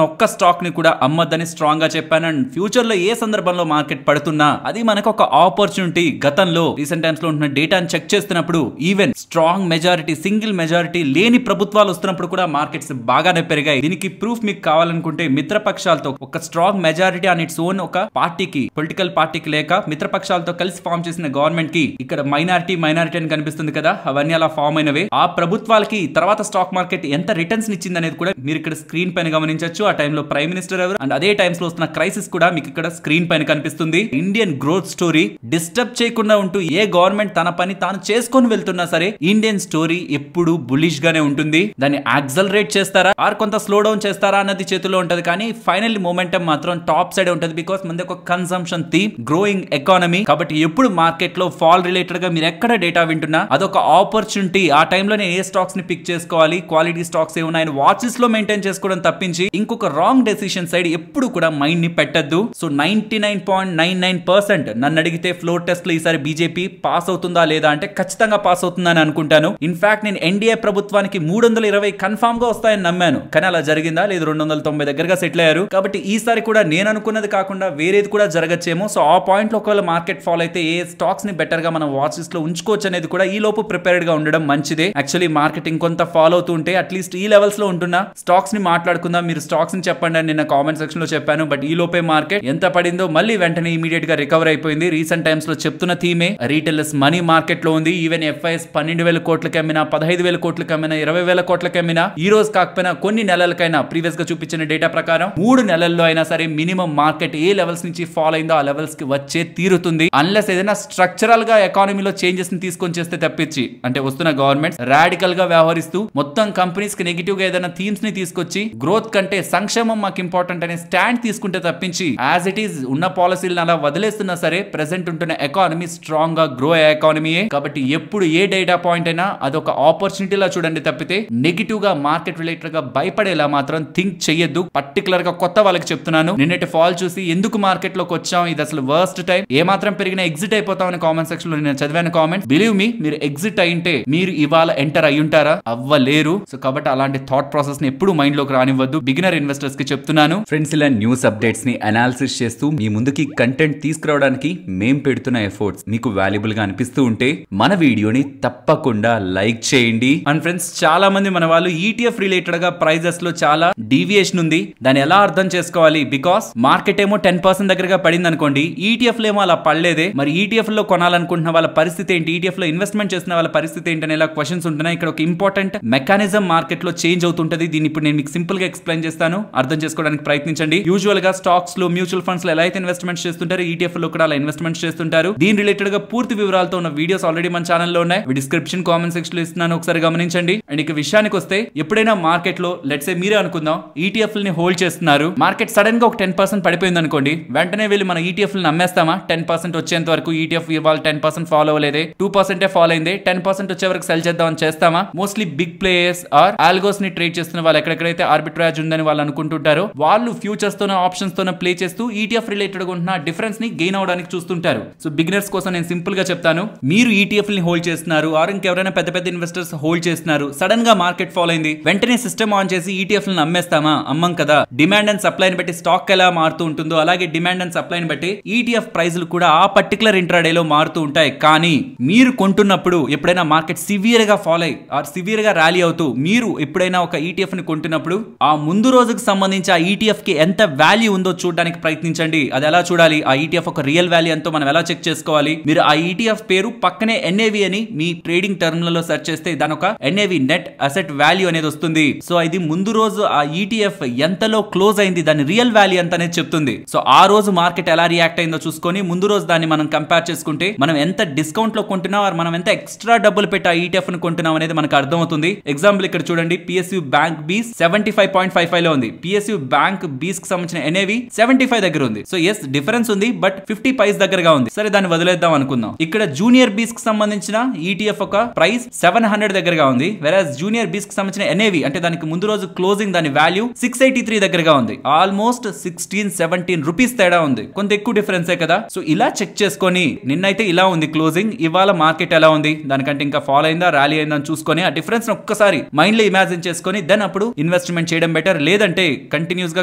ఒక్క స్టాక్ ని కూడా అమ్మద్దని స్ట్రాంగ్ గా చెప్పాను. అండ్ ఫ్యూచర్ లో ఏ సందర్భంలో మార్కెట్ పడుతున్నా అది మనకు ఒక ఆపర్చునిటీ. గతంలో రీసెంట్ టైమ్స్ లో ఉన్న డేటాను చెక్ చేస్తున్నప్పుడు even strong majority, single majority లేని ప్రభుత్వాలు వస్తున్నప్పుడు కూడా మార్కెట్స్ బాగానే పెరిగాయి. దీనికి ప్రూఫ్ మీకు కావాలనుకుంటే మిత్రపక్షాలతో ఒక strong majority on its own ఒక పార్టీకి, పొలిటికల్ పార్టీకి లేక మిత్రపక్షాలతో కలిసి ఫామ్ చేసిన గవర్నమెంట్ కి ఇక్కడ మైనారిటీ అని కనిపిస్తుంది కదా, అవన్నీ అలా ఫామ్ అయినవే. ఆ ప్రభుత్వాలకి తర్వాత స్టాక్ మార్కెట్ ఎంత రిటర్న్స్ ఇచ్చింది అనేది కూడా మీరు ఇక్కడ స్క్రీన్ పైన గమనించవచ్చు. ఆ టైంలో ప్రైమ్ మినిస్టర్ ఎవరు అండ్ అదే టైమ్స్ లో వస్తున్న క్రైసిస్ కూడా మీకు ఇక్కడ స్క్రీన్ పైన కనిపిస్తుంది. ఇండియన్ గ్రోత్ స్టోరీ డిస్టర్బ్ చేయకుండా ఉంటూ ఏ గవర్నమెంట్ తన పని తాను చేసుకొని వెళ్తున్నా సరే ఇండియన్ స్టోరీ ఎప్పుడు బులిష్ గానే ఉంటుంది. దాన్ని యాక్సలరేట్ చేస్తారా ఆర్ కొంత స్లో డౌన్ చేస్తారా అన్నది చేతిలో ఉంటది. కానీ ఫైనల్ మొమెంటం మాత్రం టాప్ సైడ్ ఉంటది. బికాస్ మనది ఒక కన్సంప్షన్ థీమ్, గ్రోయింగ్ ఎకానమీ. కాబట్టి ఎప్పుడు మార్కెట్ లో ఫాల్ రిలేటెడ్ గా మీరు ఎక్కడ డేటా వింటున్నా అదొక ఆపర్చునిటీ. ఆ టైంలో నేను ఏ స్టాక్స్ ని పిక్ చేసుకోవాలి, క్వాలిటీ స్టాక్స్ ఏమున్నాయని వాచెస్ లో మెయింటైన్ చేసుకోవడం తప్పించి ఇంకొక రాంగ్ డెసిషన్ సైడ్ ఎప్పుడు కూడా మైండ్ ని పెట్టద్దు. సో 99.99% నన్ను అడిగితే ఫ్లోర్ టెస్ట్ లో ఈసారి బీజేపీ పాస్ అవుతుందా లేదా అంటే ఖచ్చితంగా పాస్ అవుతుందని అనుకుంటాను. ఇన్ఫాక్ట్ నేను ఎన్డీఏ ప్రభుత్వానికి 320 కన్ఫామ్ గా వస్తాయని నమ్మాను. కానీ అలా జరిగిందా లేదు, 290 దగ్గరగా సెటిల్ అయ్యారు. కాబట్టి ఈసారి కూడా నేను అనుకున్నది కాకుండా వేరేది కూడా జరగచ్చేమో. సో ఆ పాయింట్ లో ఒకవేళ మార్కెట్ ఫాల్ అయితే ఏ స్టాక్స్ ని బెటర్ గా మనం వాచెస్ లో ఉంచుకోవచ్చు అనేది కూడా ఈ లోపు ప్రిపేర్డ్ గా ఉండడం మంచిదే. యాక్చువల్లీ మార్కెట్ ఇంకొంత ఫాలో అవుతూ ఉంటే అట్లీస్ట్ ఈ లెవెల్స్ లో ఉంటున్న స్టాక్స్ ని మాట్లాడుకుందాం, మీరు స్టాక్స్ ని చెప్పండి అని నిన్న కామెంట్ సెక్షన్ లో చెప్పాను. బట్ ఈ లోపే మార్కెట్ ఎంత పడిందో మళ్ళీ వెంటనే ఇమీడియట్ గా రికవర్ అయిపోయింది. రీసెంట్ టైమ్స్ లో చెప్తున్న థీమే రీటైలర్స్ మనీ మార్కెట్ లో ఉంది. ఈవెన్ ఎఫ్ఐఎస్ 12,000 కోట్లకి అమ్మినా, 15,000 కోట్లకి అమ్మినా, 20,000 కోట్లకి అమ్మినా ఈ రోజు కాకపోయినా కొన్ని నెలలకైనా ప్రీవియస్ గా చూపించిన డేటా ప్రకారం 3 నెలల్లో అయినా సరే మినిమం మార్కెట్ ఏ లెవెల్స్ నుంచి ఫాల్ అయిందో ఆ లెవెల్స్ కి వచ్చే తీరుతుంది. అన్లెస్ ఏదైనా స్ట్రక్చరల్ గా ఎకానమీలో చేంజెస్ ని తీసుకొని చేస్తే తప్పించి, అంటే వస్తున్న గవర్నమెంట్స్ రాడికల్ గా వ్యవహరిస్తూ మొత్తం కంపెనీస్ కి నెగిటివ్ గా ఏదైనా థీమ్స్ ని తీసుకొచ్చి గ్రోత్ కంటే సంక్షేమం మాకు ఇంపార్టెంట్ అనే స్టాండ్ తీసుకుంటే తప్పించి యాజ్ ఇట్ ఈస్ ఉన్న పాలసీలను అలా వదిలేస్తున్నా సరే ప్రెసెంట్ ఉంటున్న ఎకానమీ స్ట్రాంగ్ గా గ్రో అయ్యే ఎకానమీయే. కాబట్టి ఎప్పుడు ఏ డేటా పాయింట్ అయినా అదొక ఆపర్చునిటీలా చూడండి తప్పితే నెగిటివ్ గా మార్కెట్ రిలేటెడ్ గా భయపడేలా మాత్రం థింక్ చెయ్యొద్దు. పర్టికులర్ గా కొత్త వాళ్ళకి చెప్తున్నాను. నిన్నటి ఫాల్ చూసి ఎందుకు మార్కెట్ లోకి వచ్చాం, ఇది అసలు వర్స్ట్ టైం, ఏ మాత్రం పెరిగినా ఎగ్జిట్ అయిపోతామని కామెంట్ సెక్షన్ లో నేను చదివాను కామెంట్. బిలీవ్ మీ, మీరు ఎగ్జిట్ అయింటే మీరు ఇవాళ ఎంటర్ అయ్యుంటారా? అవ్వలేరు. సో కాబట్టి అలాంటి థాట్ ప్రాసెస్ ని ఎప్పుడు మైండ్ లోకి రానివ్వద్దు. బిగినర్ ఇన్వెస్టర్స్ కి చెప్తున్నాను. ఫ్రెండ్స్, ఇలా న్యూస్ అప్డేట్స్ ని అనాలిసిస్ చేస్తూ మీ ముందుకి కంటెంట్ తీసుకురావడానికి మేం పెడుతున్న ఎఫర్ట్స్ మీకు వాల్యుబుల్ గా అనిపిస్తూ ఉంటే మన వీడియోని తప్పకుండా లైక్ చేయండి. అండ్ ఫ్రెండ్స్, చాలా మంది మన వాళ్ళు ఈటీఎఫ్ రిలేటెడ్ గా ప్రైజెస్ లో చాలా డీవియేషన్ ఉంది, దాన్ని ఎలా అర్థం చేసుకోవాలి? బికాస్ మార్కెట్ ఏమో 10% దగ్గరగా పడింది అనుకోండి, ఈటీఎఫ్ లో ఏమో అలా పడలేదే, మరి ఈటీఎఫ్ లో కొనాలనుకుంటున్న వాళ్ళ పరిస్థితి ఏంటి, ఈటీఎఫ్ లో ఇన్వెస్ట్మెంట్ చేసిన వాళ్ళ పరిస్థితి ఏంటి అనే క్వశ్చన్స్ ఉంటున్నాయి. ఇక్కడ ఒక ఇంపార్టెంట్ మెకానిజం మార్కెట్ లో చేంజ్ అవుతుంటది. దీన్ని ఇప్పుడు నేను మీకు సింపుల్ గా ఎక్స్ప్లెయిన్ చేస్తాను, అర్థం చేసుకోవడానికి ప్రయత్నించండి. యూజువల్ గా స్టాక్స్ లో, మ్యూచువల్ ఫండ్స్ లో ఎలా అయితే ఇన్వెస్ట్మెంట్స్ చేస్తుంటారు, ఈటీఎఫ్ లో కూడా అలా ఇన్వెస్ట్మెంట్స్ చేస్తుంటారు. దీని రిలేటెడ్ గా పూర్తి వివరాలతో ఉన్న వీడియోస్ ఆల్రెడీ మన ఛానల్లో ఉన్నాయి. డిస్క్రిప్షన్, కామెంట్ సెక్షన్ లో ఇస్తున్నాను, ఒకసారి గమనించండి. అండ్ ఇక విషయానికి వస్తే, ఎప్పుడైనా మార్కెట్ లో లెట్స్ సే మీరే అనుకుందాం ఈటీఎఫ్ ని హోల్డ్ చేస్తున్నారు, మార్కెట్ సడన్ గా ఒక 10% పడిపోయింది అనుకోండి, వెంటనే వెళ్ళి మన ఈటీఎఫ్ ని అమ్మేస్తామా? 10% వచ్చేంత వరకు ఈటీఎఫ్ ఇవాళ 10% ఫాలో అవ్వలేదే, 2% ఫాలో అయింది, 10% వచ్చే వరకు సెల్ చేద్దామని చేస్తామా? Mostly big players or algos ని ట్రేడ్ చేస్తున్న వాళ్ళు ఎక్కడెక్కడైతే ఆర్బిట్రాజ్ ఉందని వాళ్ళు అనుకుంటుంటారో వాళ్ళు ఫ్యూచర్స్ తోనో ఆప్షన్స్ తోనో ప్లే చేస్తూ ఈటీఎఫ్ రిలేటెడ్ గా ఉన్న డిఫరెన్స్ ని గెయిన్ అవడానికి చూస్తుంటారు. సో బిగినర్స్ కోసం నేను సింపుల్ గా చెప్తాను, మీరు ఈటీఎఫ్ ని హోల్డ్ చేస్తున్నారు ఆర్ ఇంకెవరైనా పెద్ద పెద్ద ఇన్వెస్టర్స్ హోల్డ్ చేస్తున్నారు, సడన్ గా మార్కెట్ ఫాల్ అయింది, వెంటనే సిస్టమ్ ఆన్ చేసి ఈటీఎఫ్ ని అమ్మేస్తామా? అమ్మం కదా. డిమాండ్ అండ్ సప్లై ని బట్టి స్టాక్ ఎలా మారుతూ ఉంటుందో అలాగే డిమాండ్ అండ్ సప్లై ని బట్టి ఈటీఎఫ్ ప్రైజులు కూడా ఆ పర్టికులర్ ఇంట్రాడే లో మారుతూ ఉంటాయి. కానీ మీరు కొంటున్నప్పుడు ఎప్పుడైనా మార్కెట్ సివియర్ గా ఫాల్ అయ్యి ఆర్ సివియర్ గా ర్యాలీ అవుతూ మీరు ఎప్పుడైనా ఒక ఈటీఎఫ్ ని కొంటున్నప్పుడు ఆ ముందు రోజుకు సంబంధించి ఆ ఈటీఎఫ్ కి ఎంత వాల్యూ ఉందో చూడడానికి ప్రయత్నించండి. అది ఎలా చూడాలి? ఆ ఈటీఎఫ్ ఒక రియల్ వాల్యూ ఎంతో మనం ఎలా చెక్ చేసుకోవాలి? మీరు ఆ ఈటీఎఫ్ పేరు పక్కనే ఎన్ఏవి అని మీ ట్రేడింగ్ టర్మినల్ లో సెర్చ్ చేస్తే దాని ఒక ఎన్ఏవి, నెట్ అసెట్ వాల్యూ అనేది వస్తుంది. సో ఇది ముందు రోజు ఆ ఈటీఎఫ్ ఎంతలో క్లోజ్ అయింది, దాని రియల్ వాల్యూ ఎంత అనేది చెప్తుంది. సో ఆ రోజు మార్కెట్ ఎలా రియాక్ట్ అయిందో చూసుకొని ముందు రోజు దాన్ని మనం కంపేర్ చేసుకుంటే మనం ఎంత డిస్కౌంట్ లో కొంటున్నాం, మనం ఎంత ఎక్స్ట్రా డబ్బులు పెట్టి ఆ ETF ను కొంటున్నాం అనేది మనకు అర్థమవుతుంది. ఎగ్జాంపుల్ ఇక్కడ చూడండి, PSU బ్యాంక్ బీస్ 75.55 లో ఉంది. PSU బ్యాంక్ బీస్ కి సంబంధించిన NAV 75 దగ్గర ఉంది. సో ఎస్ డిఫరెన్స్ ఉంది, బట్ 50 పైస్ దగ్గరగా ఉంది. సరే దాన్ని వదిలేద్దాం అనుకుందాం. ఇక్కడ జూనియర్ బీస్ కి సంబంధించిన ETF ఒక ప్రైస్ 700 దగ్గరగా ఉంది. వెరాజ్ జూనియర్ బీస్ కి సంబంధించిన NAV అంటే దానికి ముందు రోజు క్లోజింగ్ దాని వాల్యూ 683 దగ్గరగా ఉంది. ఆల్మోస్ట్ 16-17 రూపీస్ తేడా ఉంది. కొంత ఎక్కువ డిఫరెన్సే కదా. సో ఇలా చెక్ చేసుకొని నిన్నైతే ఇలా ఉంది క్లోజింగ్, ఇవాళ మార్కెట్ ఎలా ఉంది, దానికంటే ఇంకా ఫాలో అయిందా ర్యాలీ అయిందా అని చూసుకొని ఆ డిఫరెన్స్ ఒక్కసారి మైండ్ లో ఇమాజిన్ చేసుకొని దెన్ అప్పుడు ఇన్వెస్ట్మెంట్ చేయడం బెటర్. లేదంటే కంటిన్యూస్ గా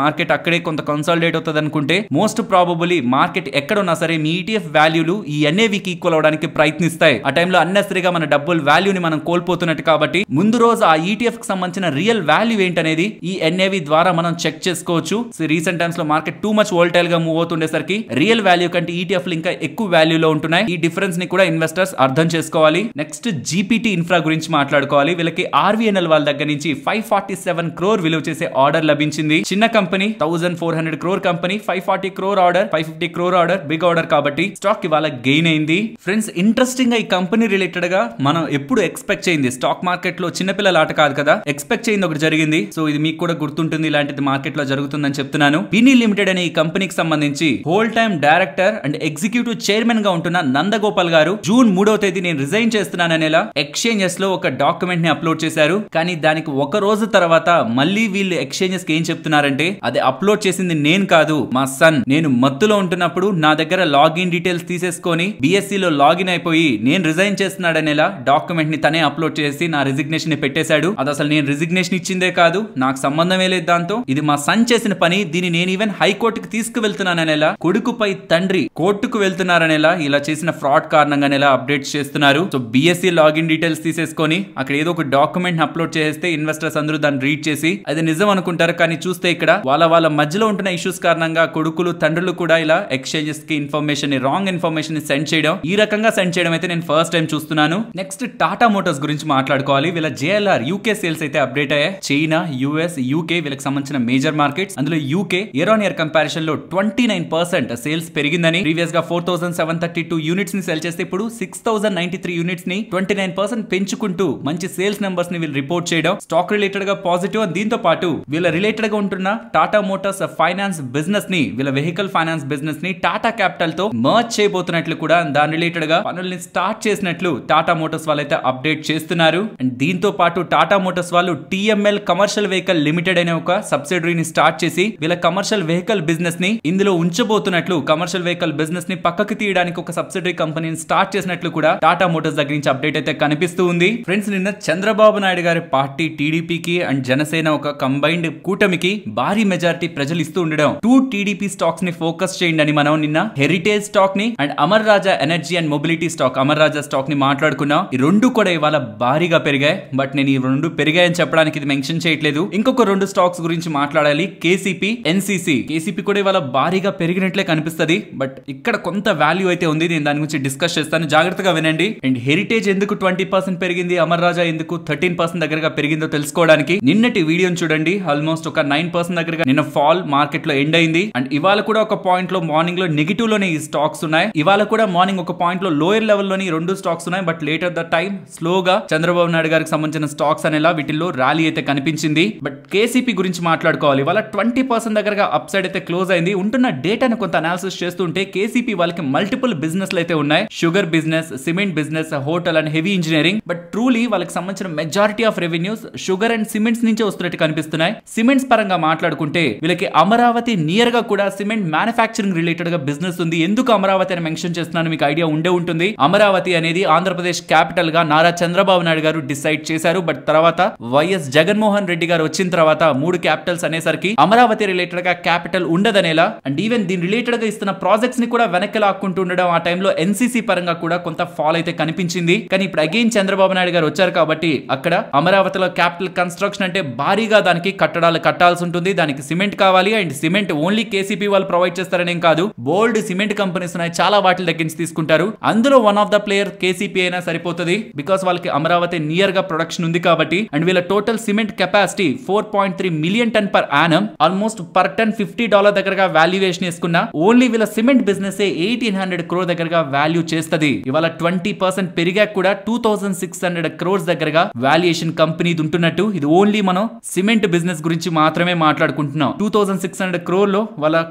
మార్కెట్ అక్కడే కొంత కన్సాలిడేట్ అవుతుంది అనుకుంటే మోస్ట్ ప్రాబబుల్లీ మార్కెట్ ఎక్కడ ఉన్నా సరే మీ ETF వాల్యూలు ఈ NAV కి ఈక్వల్ అవడానికి ప్రయత్నిస్తాయి. ఆ టైంలో అన్నెసరీగా మన డబ్బులు వాల్యూని మనం కోల్పోతున్నట్టు. కాబట్టి ముందు రోజు ఆ ETF కి సంబంధించిన రియల్ వాల్యూ ఏంటనేది ఈ NAV ద్వారా మనం చెక్ చేసుకోవచ్చు. రీసెంట్ టైమ్స్ లో మార్కెట్ టూ మచ్ వోల్టైల్ గా మూవ్ అవుతుండేసరికి రియల్ వాల్యూ కంటే ETF లు ఇంకా ఎక్కువ వాల్యూలో ఉంటున్నాయి. ఈ డిఫరెన్స్ ని కూడా ఇన్వెస్టర్స్ అర్థం చేసుకోవాలి. నెక్స్ట్ GPT ఇన్ఫ్రా గురించి మాట్లాడుకోవాలి. వీళ్ళకి RVNL వాళ్ళ దగ్గర నుంచి 547 crore విలువ చేసే ఆర్డర్ లభించింది. చిన్న company 1400 crore company 540 crore order, 550 crore order, big order కాబట్టి స్టాక్ ఇవాళ గెయిన్ అయింది. ఫ్రెండ్స్ ఇంట్రెస్టింగ్ గా ఈ కంపెనీ రిలేటెడ్ గా మనం ఎప్పుడు ఎక్స్పెక్ట్ చేయింది స్టాక్ మార్కెట్ లో చిన్నపిల్లల ఆట కాదు కదా, ఎక్స్పెక్ట్ చేయింది ఒకటి జరిగింది. సో ఇది మీకు కూడా గుర్తుంటుంది, ఇలాంటిది మార్కెట్ లో జరుగుతుందని చెప్తున్నాను. పిని లిమిటెడ్ అనే ఈ కంపెనీకి సంబంధించి whole time director and executive chairman గా ఉంటున్న నందగోపాల్ గారు జూన్ 3వ తేదీ నేను రిజైన్ చేస్తున్నాననేలా ఎక్స్చేంజెస్ లో ఒక డాక్యుమెంట్ ని అప్లోడ్ చేశారు. కానీ దానికి ఒక రోజు తర్వాత మళ్ళీ వీళ్ళు ఎక్స్చేంజెస్ కి ఏం చెప్తున్నారంటే అది అప్లోడ్ చేసింది నేను కాదు, మా సన్. నేను మత్తులో ఉంటున్నప్పుడు నా దగ్గర లాగిన్ డీటెయిల్స్ తీసేసుకొని BSc లో లాగిన్ అయిపోయి నేను రిజైన్ చేస్తున్నాడనేలా డాక్యుమెంట్ ని తనే అప్లోడ్ చేసి నా రిజిగ్నేషన్ ని పెట్టేశాడు. అది అసలు నేను రిజిగ్నేషన్ ఇచ్చిందే కాదు, నాకు సంబంధమే లేదు దాంతో, ఇది మా సన్ చేసిన పని, దీన్ని నేను ఈవెన్ హైకోర్టుకి తీసుకువెళ్తున్నాననేలా, కొడుకుపై తండ్రి కోర్టుకు వెళ్తున్నారనేలా ఇలా చేసిన ఫ్రాడ్ కారణంగానేలా అప్డేట్స్ చేస్తున్నారు. సో BSc లాగిన్ డీటెయిల్స్ తీసేసుకొని అక్కడ ఏదో ఒక డాక్యుమెంట్ అప్లోడ్ చేస్తే ఇన్వెస్టర్స్ అందరూ దాన్ని రీడ్ చేసి అది నిజం అనుకుంటారు. కానీ చూస్తే ఇక్కడ వాళ్ళ మధ్యలో ఉంటున్న ఇష్యూస్ కారణంగా కొడుకులు తండ్రులు కూడా ఇలా ఎక్స్చేంజెస్ కి ఇన్ఫర్మేషన్ రాంగ్ ఇన్ఫర్మేషన్ ని సెండ్ చేయడం, ఈ రకంగా సెండ్ చేయడం అయితే నేను ఫస్ట్ టైం చూస్తున్నాను. నెక్స్ట్ టాటా మోటార్స్ గురించి మాట్లాడుకోవాలి. వీళ్ళ JLR UK సేల్స్ అయితే అప్డేట్ అయ్యాయి. చైనా, US, UK వీళ్ళకి సంబంధించిన మేజర్ మార్కెట్స్. అందులో UK year on year comparison లో 29% సేల్స్ పెరిగిందని, ప్రీవియస్ గా 4732 యూనిట్స్ ని సెల్ చేస్తే ఇప్పుడు 6093 యూనిట్స్ ని 29% పెంచుకుంటూ మంచి సేల్స్ నెంబర్స్ ని వీళ్ళు రిపోర్ట్ చేయడం స్టాక్ రిలేటెడ్ గా పాజిటివ్. దీంతో పాటు వీళ్ళ రిలేటెడ్ గా ఉంటున్న టాటా మోటార్స్ ఫైనాన్స్ బిజినెస్ ని, వీళ్ళ వెహికల్ ఫైనాన్స్ బిజినెస్ ని టాటా క్యాపిటల్ తో మర్జ్ చేయబోతున్నట్లు కూడా దాని రిలేటెడ్ గా పనుల్ని స్టార్ట్ చేసినట్లు టాటా మోటార్స్ వాళ్ళైతే అప్డేట్ చేస్తున్నారు. అండ్ దీంతో పాటు టాటా మోటార్స్ వాళ్ళు TML కమర్షియల్ వెహికల్ లిమిటెడ్ అనే ఒక సబ్సిడరీని స్టార్ట్ చేసి వీళ్ళ కమర్షియల్ వెహికల్ బిజినెస్ ని ఇందులో ఉంచబోతున్నట్లు, కమర్షియల్ వెహికల్ బిజినెస్ ని పక్కకి తీయడానికి ఒక సబ్సిడరీ కంపెనీని స్టార్ట్ చేసినట్లు కూడా టాటా మోటార్స్ దగ్గర నుంచి అప్డేట్ అయితే కనిపిస్తూ ఉంది. ఫ్రెండ్స్ నిన్న చంద్రబాబు నాయుడు గారి పార్టీ టీడీపీకి అండ్ జనసేన ఒక కంబైన్డ్ కూటమికి భారీ మెజారిటీ ప్రజలు ఇస్తూ ఉండడం 2 TDP స్టాక్స్ ని ఫోకస్ చేయండి అని మనం నిన్న హెరిటేజ్ స్టాక్ ని and Amar Raja energy and mobility stock, Amar Raja stock ని మాట్లాడుకున్నాం. ఈ రెండు కూడా ఇవాళ భారీగా పెరిగాయి. బట్ నేను ఈ రెండు పెరిగాయని చెప్పడానికి ఇది మెన్షన్ చేయట్లేదు. ఇంకొక 2 స్టాక్స్ గురించి మాట్లాడాలి. KCP, NCC. KCP కూడా ఇవాళ భారీగా పెరిగినట్లే కనిపిస్తుంది. బట్ ఇక్కడ కొంత వాల్యూ అయితే ఉంది, నేను దాని గురించి డిస్కస్ చేస్తాను, జాగ్రత్తగా వినండి. అండ్ హెరిటేజ్ ఎందుకు 20% పెరిగింది, అమర్ రాజా ఎందుకు 13% దగ్గరగా పెరిగిందో తెలుసుకోవడానికి నిన్నటి వీడియోని చూడండి. ఆల్మోస్ట్ ఒక 9% దగ్గరగా నిన్న ఫాల్ మార్కెట్ లో ఎండ్ అయింది. అండ్ ఇవాళ కూడా ఒక పాయింట్ లో మార్నింగ్ లో నెగిటివ్ లోనే ఈ స్టాక్స్ ఉన్నాయి. ఇవాళ కూడా మార్నింగ్ ఒక పాయింట్ లో లోయర్ లెవెల్ లోని 2 స్టాక్స్ ఉన్నాయి. బట్ లేటర్ ద టైం స్లోగా చంద్రబాబు నాయుడు గారికి సంబంధించిన స్టాక్స్ అనేలా వీటిల్లో ర్యాలీ అయితే కనిపించింది. బట్ KCP గురించి మాట్లాడుకోవాలి. ఇవాళ 20% దగ్గరగా అప్ సైడ్ అయితే క్లోజ్ అయింది. ఉంటున్న డేటాను కొంత అనాలిసిస్ చేస్తుంటే KCP వాళ్ళకి మల్టిపుల్ బిజినెస్లు అయితే ఉన్నాయి. Sugar business, cement business, hotel and heavy engineering. But truly వాళ్ళకి సంబంధించిన majority of revenues sugar and cements నుంచే వస్తున్నట్టు కనిపిస్తున్నాయి. సిమెంట్స్ పరంగా మాట్లాడుకుంటే వీళ్ళకి అమరావతి నియర్ గా కూడా సిమెంట్ మ్యానుఫ్యాక్చరింగ్ రిలేటెడ్ గా బిజినెస్ ఉంది. ఎందుకు అమరావతి అని మెన్షన్ చేస్తున్నాను మీకు ఐడియా ఉండే ఉంటుంది. అమరావతి అనేది ఆంధ్రప్రదేశ్ క్యాపిటల్ గా నారా చంద్రబాబు నాయుడు గారు డిసైడ్ చేశారు. బట్ తర్వాత వైఎస్ జగన్మోహన్ రెడ్డి గారు వచ్చిన తర్వాత 3 క్యాపిటల్స్ అనేసరికి అమరావతి రిలేటెడ్ గా క్యాపిటల్ ఉండదనేలా అండ్ ఈవెన్ దీని రిలేటెడ్ గా ఇస్తున్న ప్రాజెక్ట్స్ ని కూడా వెనక్కి లాక్కుంటూ ఉండడం, ఆ టైంలో NCC పరంగా కూడా కొంత ఫాల్ అయితే కనిపించింది. కానీ ఇప్పుడు అగైన్ చంద్రబాబు నాయుడు గారు వచ్చారు కాబట్టి అక్కడ అమరావతిలో క్యాపిటల్ కన్స్ట్రక్షన్ అంటే భారీగా దానికి కట్టడాలు కట్టాల్సి ఉంటుంది. దానికి సిమెంట్ కావాలి. అండ్ సిమెంట్ ఓన్లీ KCP వాళ్ళు ప్రొవైడ్ చేస్తారనేం కాదు, బోల్డ్ సిమెంట్ కంపెనీస్ ఉన్నాయి, చాలా వాటి దగ్గర నుంచి తీసుకుంటారు. అందులో one of the player KCP అయినా సరిపోతుంది. బికాస్ వాళ్ళకి అమరావతి నియర్ గా ప్రొడక్షన్ ఉంది కాబట్టి. అండ్ వీళ్ళ total cement capacity 4.3 million ton per annum. Almost per certain $50 దగ్గరగా వాల్యుయేషన్ వేసుకున్నా ఓన్లీ వీళ్ళ సిమెంట్ బిజినెస్ 1800 crore దగ్గరగా వాల్యూ చేస్తది. ఇవాళ 20% పెరిగా కూడా 2600 crores దగ్గరగా వాల్యుయేషన్ కంపెనీ ఉంటున్నట్టు. ఇది ఓన్లీ మనం సిమెంట్ బిజినెస్ గురించి మాత్రమే మాట్లాడుకుంటున్నాం. 2600 crore లో వాళ్ళ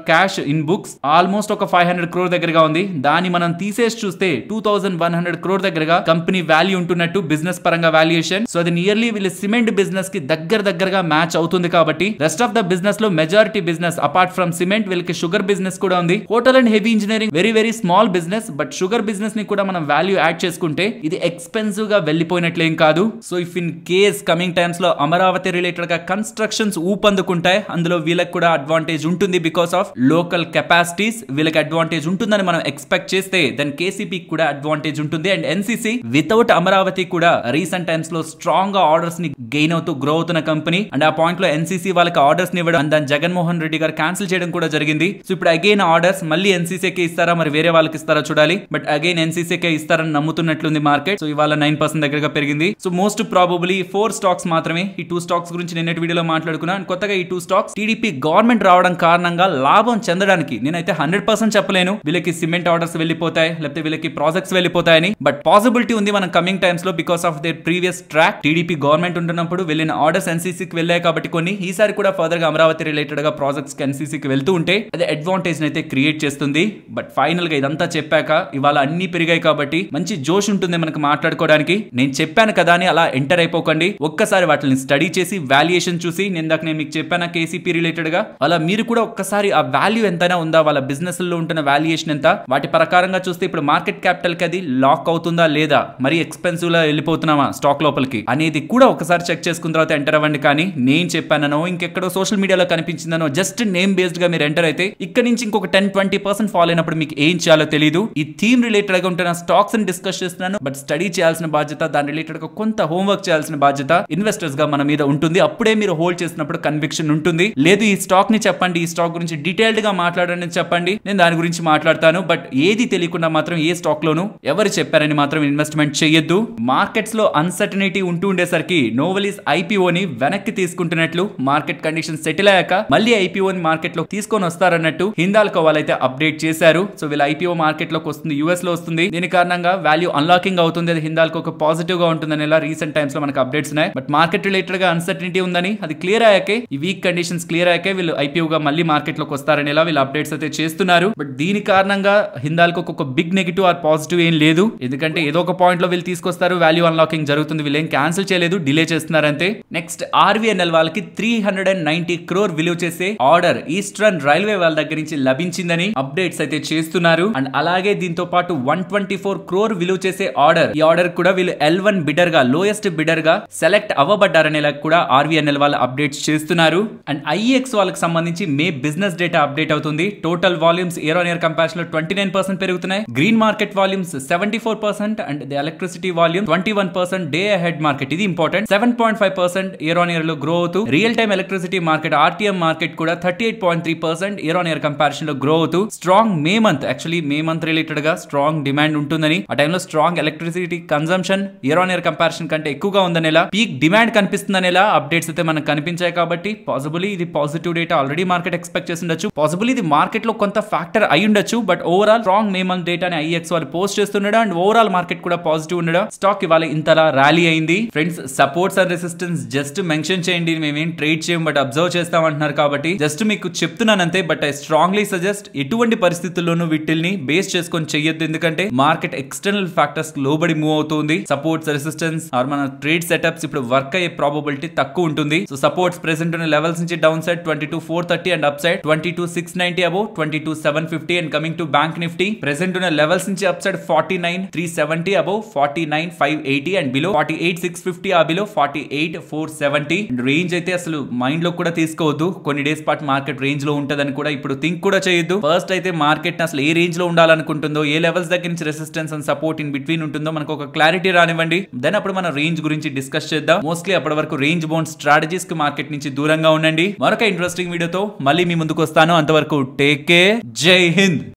క్యాష్ ఇన్ బుక్స్ ఆల్మోస్ట్ ఒక 500 crore దగ్గరగా ఉంది. దాన్ని మనం తీసేసి చూస్తే 2100 crore దగ్గరగా కంపెనీ వాల్యూ ఉంటున్నట్టు బిజినెస్ పరంగా వాల్యుయేషన్. సో అది నియర్లీ వీళ్ళ సిమెంట్ బిజినెస్ కి దగ్గరగా మ్యాచ్ అవుతుంది. కాబట్టి రెస్ట్ ఆఫ్ ద బిజినెస్ లో majority business apart from cement వీళ్ళకి షుగర్ బిజినెస్ కూడా ఉంది. Hotel and heavy engineering very small business, but sugar business ని కూడా మనం వాల్యూ యాడ్ చేసుకుంటే ఇది ఎక్స్పెన్సివ్ గా వెళ్ళిపోయినట్లేం కాదు. So if in case coming times లో అమరావతి రిలేటెడ్ గా కన్స్ట్రక్షన్స్ ఊపందుకుంటాయి, అందులో వీళ్ళకి కూడా అడ్వాంటేజ్ ఉంటుంది. బికాస్ ఆఫ్ లోకల్ కెపాసిటీస్ వీళ్ళకి అడ్వాంటేజ్ ఉంటుందని మనం ఎక్స్పెక్ట్ చేస్తే దెన్ కేసీపీ కూడా అడ్వాంటేజ్ ఉంటుంది. అండ్ ఎన్సీసీ వితౌట్ అమరావతి కూడా రీసెంట్ టైమ్స్ లో స్ట్రాంగ్ గా ఆర్డర్స్ ని గెయిన్ అవుతూ గ్రో అవుతున్న కంపెనీ. అండ్ ఆ పాయింట్ లో ఎన్సీసీ వాళ్ళకి ఆర్డర్స్ ని ఇవ్వడం, దాని జగన్మోహన్ రెడ్డి గారు క్యాన్సిల్ చేయడం కూడా జరిగింది. సో ఇప్పుడు అగైన్ ఆర్డర్స్ మళ్ళీ ఎన్సీసీకే ఇస్తారా, మరి వేరే వాళ్ళకి ఇస్తారా చూడాలి. బట్ అగైన్ ఎన్సీసీకే ఇస్తారని నమ్ముతున్నట్లుంది మార్కెట్. సో ఇవాళ 9% దగ్గరగా పెరిగింది. సో మోస్ట్ ప్రాబబ్లీ 4 స్టాక్స్ మాత్రమే. ఈ 2 స్టాక్స్ గురించి నిన్నటి వీడియోలో మాట్లాడుకున్నాను. కొత్తగా ఈ 2 స్టాక్స్ టీడీపీ గవర్నమెంట్ రావడం కారణంగా లాభం చెందడానికి నేనైతే 100% చెప్పలేను వీళ్ళకి సిమెంట్ ఆర్డర్స్ వెళ్ళిపోతాయి లేకపోతే వీళ్ళకి ప్రాజెక్ట్స్ వెళ్ళిపోతాయని. బట్ పాసిబిలిటీ ఉంది మన కమింగ్ టైమ్స్ లో because of their previous track. TDP government ఉంటున్నప్పుడు వెళ్ళిన ఆర్డర్స్ ఎన్సీసీకి వెళ్ళాయి కాబట్టి కొన్ని ఈసారి కూడా ఫర్దర్ గా అమరావతి రిలేటెడ్ గా ప్రాజెక్ట్స్ ఎన్సీసీకి వెళ్తూ ఉంటే అది అడ్వాంటేజ్ అయితే క్రియేట్ చేస్తుంది. బట్ ఫైనల్ గా ఇదంతా చెప్పాక ఇవాళ అన్ని పెరిగాయి కాబట్టి మంచి జోష్ ఉంటుంది మనకు మాట్లాడుకోవడానికి. నేను చెప్పాను కదా అని అలా ఎంటర్ అయిపోకండి. ఒక్కసారి వాటిని స్టడీ చేసి వాల్యుయేషన్ చూసి, నేను మీకు చెప్పాను కేసీపీ రిలేటెడ్ గా, అలా మీరు కూడా ఒక్కసారి ఆ వాల్యూ ఎంతైనా ఉందా, వాళ్ళ బిజినెస్ లో ఉంటున్న వాల్యుయేషన్ ఎంత, వాటి ప్రకారంగా చూస్తే ఇప్పుడు మార్కెట్ క్యాపిటల్ కి అది లాక్ అవుతుందా లేదా, మరి ఎక్స్పెన్సివ్ లా వెళ్ళిపోతున్నామా స్టాక్ లోపలికి అనేది కూడా ఒకసారి చెక్ చేసుకున్న తర్వాత ఎంటర్ అవ్వండి. కానీ నేను చెప్పానో ఇంకెక్కడో సోషల్ మీడియాలో కనిపించిందనో జస్ట్ నేమ్ బేస్డ్ గా మీరు ఎంటర్ అయితే ఇక్కడ నుంచి ఇంకొక 10-20% ఫాల్ అయినప్పుడు మీకు ఏం చేయాలో తెలియదు. ఈ థీమ్ రిలేటెడ్ గా ఉంటున్న స్టాక్స్ ని డిస్కస్ చేస్తున్నాను. బట్ స్టడీ చేయాల్సిన బాధ్యత, దాని రిలేటెడ్ గా కొంత హోంవర్క్ చేయాల్సిన బాధ్యత ఇన్వెస్టర్స్ గా మన మీద ఉంటుంది. అప్పుడే మీరు హోల్డ్ చేసినప్పుడు కన్విక్షన్ ఉంటుంది. లేదు ఈ స్టాక్ ని చెప్పండి, ఈ స్టాక్ గురించి డీటెయిల్డ్ గా మాట్లాడండి చెప్పండి, నేను దాని గురించి మాట్లాడతాను. బట్ ఏది తెలియకుండా మాత్రం ఏ స్టాక్ లోను ఎవరు చెప్పారని మాత్రం ఇన్వెస్ట్మెంట్ చేయొద్దు. మార్కెట్స్ లో అన్సర్టనిటీ ఉంటూ ఉండేసరికి నోవెలిస్ ఐపీఓని వెనక్కి తీసుకుంటున్నట్లు, మార్కెట్ కండిషన్ సెటిల్ అయ్యాక మళ్ళీ ఐపీఓని మార్కెట్ లో తీసుకొని వస్తారన్నట్టు హిందాల్కో వాళ్ళైతే అప్డేట్ చేశారు. సో వీళ్ళ ఐపీఓ మార్కెట్ లోకి వస్తుంది, యూఎస్ లో వస్తుంది. దీని కారణంగా వాల్యూ అన్లాకింగ్ అవుతుంది. అది హిందాల్కో ఒక పాజిటివ్ గా ఉంటుందని ఇలా రీసెంట్ టైమ్స్ లో మనకు అప్డేట్స్ ఉన్నాయి. బట్ మార్కెట్ రిలేటెడ్ గా అన్సర్టనిటీ ఉందని అది క్లియర్ అయ్యాకే, ఈ వీక్ కండిషన్స్ క్లియర్ అయ్యాకే వీళ్ళు ఐపీఓగా మళ్ళీ మార్కెట్ లోకి వస్తారని ఇలా వీళ్ళు అప్డేట్స్ అయితే చేస్తున్నారు. బట్ దీని కారణంగా హిందాల్కో ఒక బిగ్ నెగిటివ్ ఆర్ పాజిటివ్ ఏం లేదు. ఎందుకంటే ఏదో ఒక పాయింట్ లో వీళ్ళు తీసుకొస్తారు, వాల్యూ అన్లాకింగ్ జరుగుతుంది. వీళ్ళు ఏం క్యాన్సిల్ చేయలేదు, డిలే చేస్తున్నారు అంతే. నెక్స్ట్ ఆర్వీఎన్ఎల్ వాళ్ళకి 390 crore విలువ చేసే ఆర్డర్ ఈస్టర్న్ రైల్వే వాళ్ళ దగ్గర నుంచి లభించిందని అప్డేట్స్ అయితే చేస్తున్నారు. అండ్ అలాగే దీంతో పాటు 124 crore విలువ చేసే ఆర్డర్, ఈ ఆర్డర్ కూడా వీళ్ళు L1 బిడర్ గా, లోయెస్ట్ బిడర్ గా సెలెక్ట్ అవ్వబడ్డారనే కూడా ఆర్వీఎన్ఎల్ వాళ్ళు అప్డేట్స్ చేస్తున్నారు. అండ్ ఐఎక్స్ వాళ్ళకి సంబంధించి మే బిజినెస్ డేటా అప్డేట్ అవుతుంది. Total volumes year on year comparison లో 29% పెరుగుతున్నాయి. Green market volumes 74% and the electricity volume 21%. Day ahead market ఇది ఇంపార్టెంట్ 7.5% ఇయర్ ఆన్ ఇయర్ లో గ్రో అవుతూ, real time electricity market RTM market కూడా 38.3% year on year comparison లో grow అవుతూ, strong May month, actually May month related గా strong demand ఉంటుందని, ఆ టైంలో strong electricity consumption year on year comparison కంటే ఎక్కువగా ఉందనేలా, పీక్ డిమాండ్ కనిపిస్తుందనేలా అప్డేట్స్ అయితే మనకు కనిపించాయి. కాబట్టి పాసిబుల్లీ ఇది positive data already market expect చేసి ఉండొచ్చు, పాసిబుల్లీ ఇది మార్కెట్ లో కొంత ఫ్యాక్టర్ అయి ఉండొచ్చు. But overall strong May month data ని ఐఎక్స్ వాళ్ళు పోస్ట్ చేస్తున్నాడు. అండ్ ఓవరాల్ మార్కెట్ కూడా పాజిటివ్ ఉండడం, స్టాక్ ఇవాళ ఇంతలా ర్యాలీ అయింది. Friends supports and resistance just mention చేయండి, మేమేం ట్రేడ్ చేయం బట్ అబ్జర్వ్ చేస్తాం అంటున్నారు కాబట్టి జస్ట్ మీకు చెప్తున్నాను అంతే. బట్ ఐ స్ట్రాంగ్లీ సజెస్ట్ ఎటువంటి పరిస్థితుల్లోనూ వీటిల్ని బేస్ చేసుకొని చెయ్యొద్దు. ఎందుకంటే మార్కెట్ ఎక్స్టర్నల్ ఫ్యాక్టర్స్ లోబడి మూవ్ అవుతుంది. సపోర్ట్స్ రెసిస్టెన్స్ ఆర్ మన ట్రేడ్ సెటప్స్ ఇప్పుడు వర్క్ అయ్యే ప్రాబబిలిటీ తక్కువ ఉంటుంది. సో సపోర్ట్స్ ప్రెసెంట్ ఉన్న లెవెల్స్ నుంచి down side 22,430 and up side 22,690 above 22,750. And coming to bank Nifty present ఉన్న లెవెల్స్ నుంచి up side 49,370 above 49,580 and below 48,650 ఆ బిలో 48,470. రేంజ్ అయితే అసలు మైండ్ లో కూడా తీసుకోవద్దు. కొన్ని డేస్ పాటు మార్కెట్ రేంజ్ లో ఉంటదని కూడా ఇప్పుడు థింక్ కూడా చేయొద్దు. ఫస్ట్ అయితే మార్కెట్ అసలు ఏ రేంజ్ లో ఉండాలనుకుంటుందో, ఏ లెవెల్స్ దగ్గర నుంచి resistance and support in between ఉంటుందో మనకు ఒక క్లారిటీ రానివ్వండి. దెన్ అప్పుడు మన రేంజ్ గురించి డిస్కస్ చేద్దాం. మోస్ట్లీ అప్పటి వరకు రేంజ్ బౌండ్ స్ట్రాటజీస్ కి మార్కెట్ నుంచి దూరంగా ఉండండి. మరొక ఇంట్రెస్టింగ్ వీడియోతో మళ్ళీ మీ ముందుకు వస్తాను. అంతవరకు టేక్ కేర్, జై హింద్.